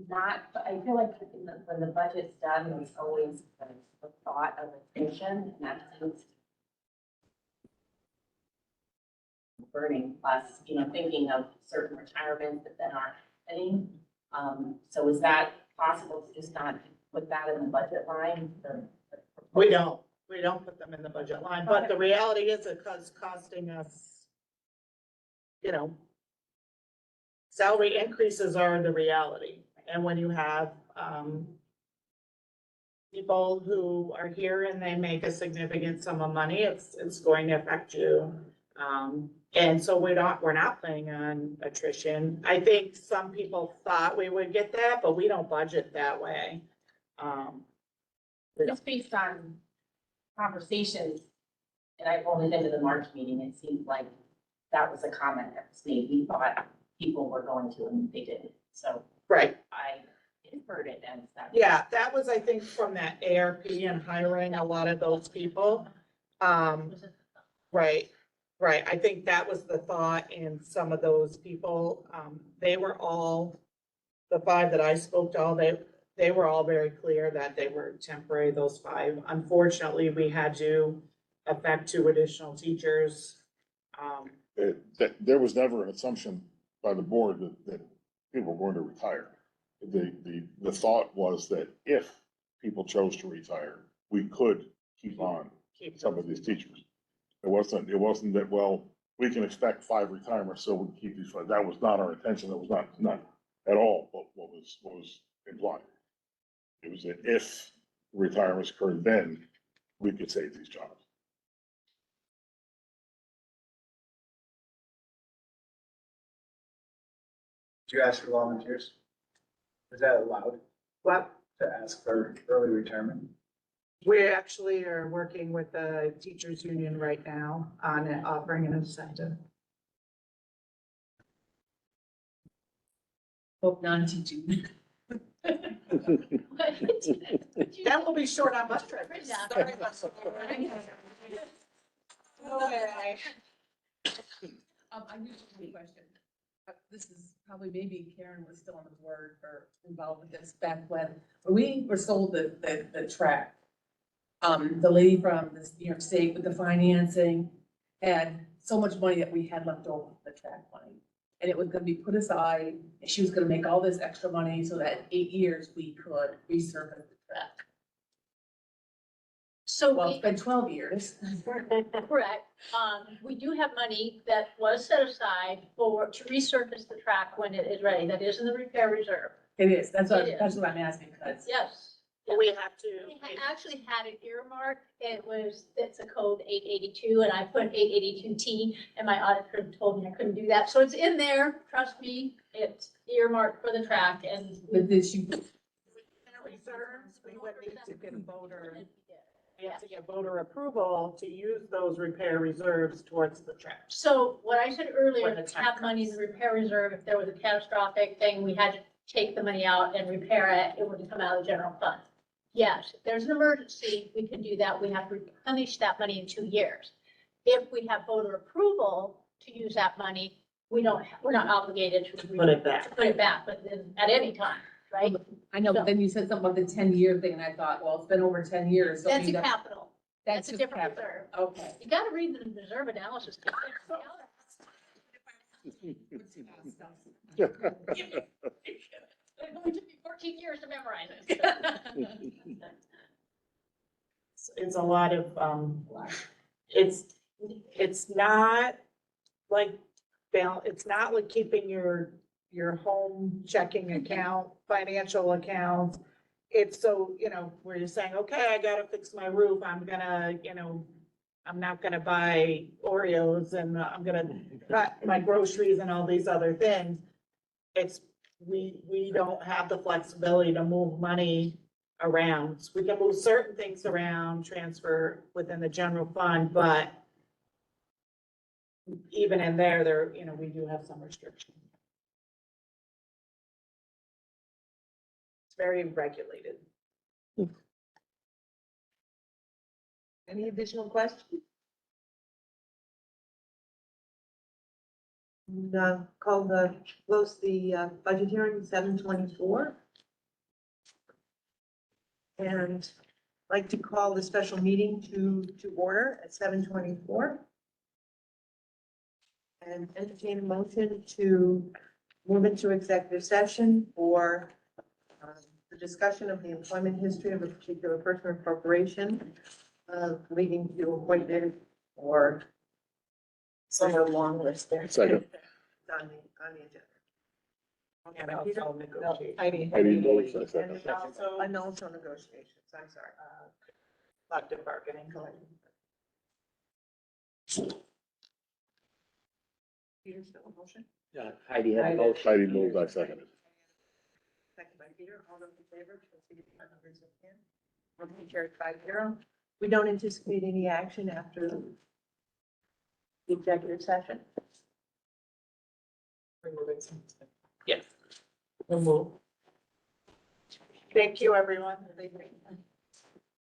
not, I feel like when the budget's done, there's always the thought of attrition, and that seems burning, plus, thinking of certain retirements that then aren't happening. So is that possible to just not put that in the budget line? We don't put them in the budget line, but the reality is it's costing us, salary increases are the reality. And when you have, people who are here and they make a significant sum of money, it's going to affect you. And so we're not planning on attrition. I think some people thought we would get that, but we don't budget that way. Just based on conversations, and I've only been to the March meeting, it seemed like that was a comment that was made. We thought people were going to, and they didn't. So Right. I inferred it as that. Yeah, that was, I think, from that ARP and hiring a lot of those people. Right. I think that was the thought in some of those people. They were all, the 5 that I spoke to, they were all very clear that they were temporary, those 5. Unfortunately, we had to affect 2 additional teachers. That there was never an assumption by the board that people were going to retire. The thought was that if people chose to retire, we could keep on some of these teachers. It wasn't that, well, we can expect 5 retirements, so we can keep these 5. That was not our intention. That was not at all what was implied. It was that if retirements occurred, then we could save these jobs. Do you ask for volunteers? Is that allowed What? to ask for early retirement? We actually are working with the teachers union right now on offering an incentive. Hope non-teaching. That will be short on bus trips. Sorry. I do have a question. This is probably, maybe Karen was still on the board or involved with this back when we were sold the track. The lady from this New York State with the financing had so much money that we had left over for the track money. And it was gonna be put aside, and she was gonna make all this extra money so that in 8 years we could resurface the track. So Well, it's been 12 years. correct. We do have money that was set aside to resurface the track when it is ready. That is in the repair reserve. It is, that's It is. that's what I'm asking, because Yes. We have to. We actually had it earmarked. It's a code 882 and I put 882T and my auditor told me I couldn't do that. So it's in there. Trust me, it's earmarked for the track and. with this, you, Reserves, we would need to get we have to get voter approval to use those repair reserves towards the track. So what I said earlier, When the to time have money in comes. the repair reserve, if there was a catastrophic thing, we had to take the money out and repair it. It wouldn't come out of the general fund. Yes, if there's an emergency, we can do that. We have to replenish that money in 2 years. If we have voter approval to use that money, we're not obligated to. Put it back. To put it back, but then at any time, right? I know, but then you said something about the 10-year thing, and I thought, well, it's been over 10 years, so That's a maybe capital. That's a just different capital. reserve. Okay. You gotta read the reserve analysis. It only took me 14 years to memorize it. It's a lot of, it's not like, it's not like keeping your home checking account, financial accounts. It's so, where you're saying, okay, I gotta fix my roof, I'm gonna, I'm not gonna buy Oreos and I'm gonna cut my groceries and all these other things. It's, we don't have the flexibility to move money around. We can move certain things around, transfer within the general fund, but even in there, we do have some restrictions. It's very regulated. Any additional questions? Close the budget hearing 7:24. And I'd like to call the special meeting to order at 7:24. And entertain a motion to move into executive session for the discussion of the employment history of a particular person or corporation, leading to appointment or some long list there. Second. It's on the agenda. And also negotiate. Heidi moves, I second. And also negotiations, I'm sorry. Collective bargaining. Peter, still a motion? Heidi had a motion. Heidi moves, I second it. Second by Peter, all those in favor, please signify by raising your hand. Motion carried 5-0. We don't anticipate any action after the executive session. Yes. Thank you, everyone.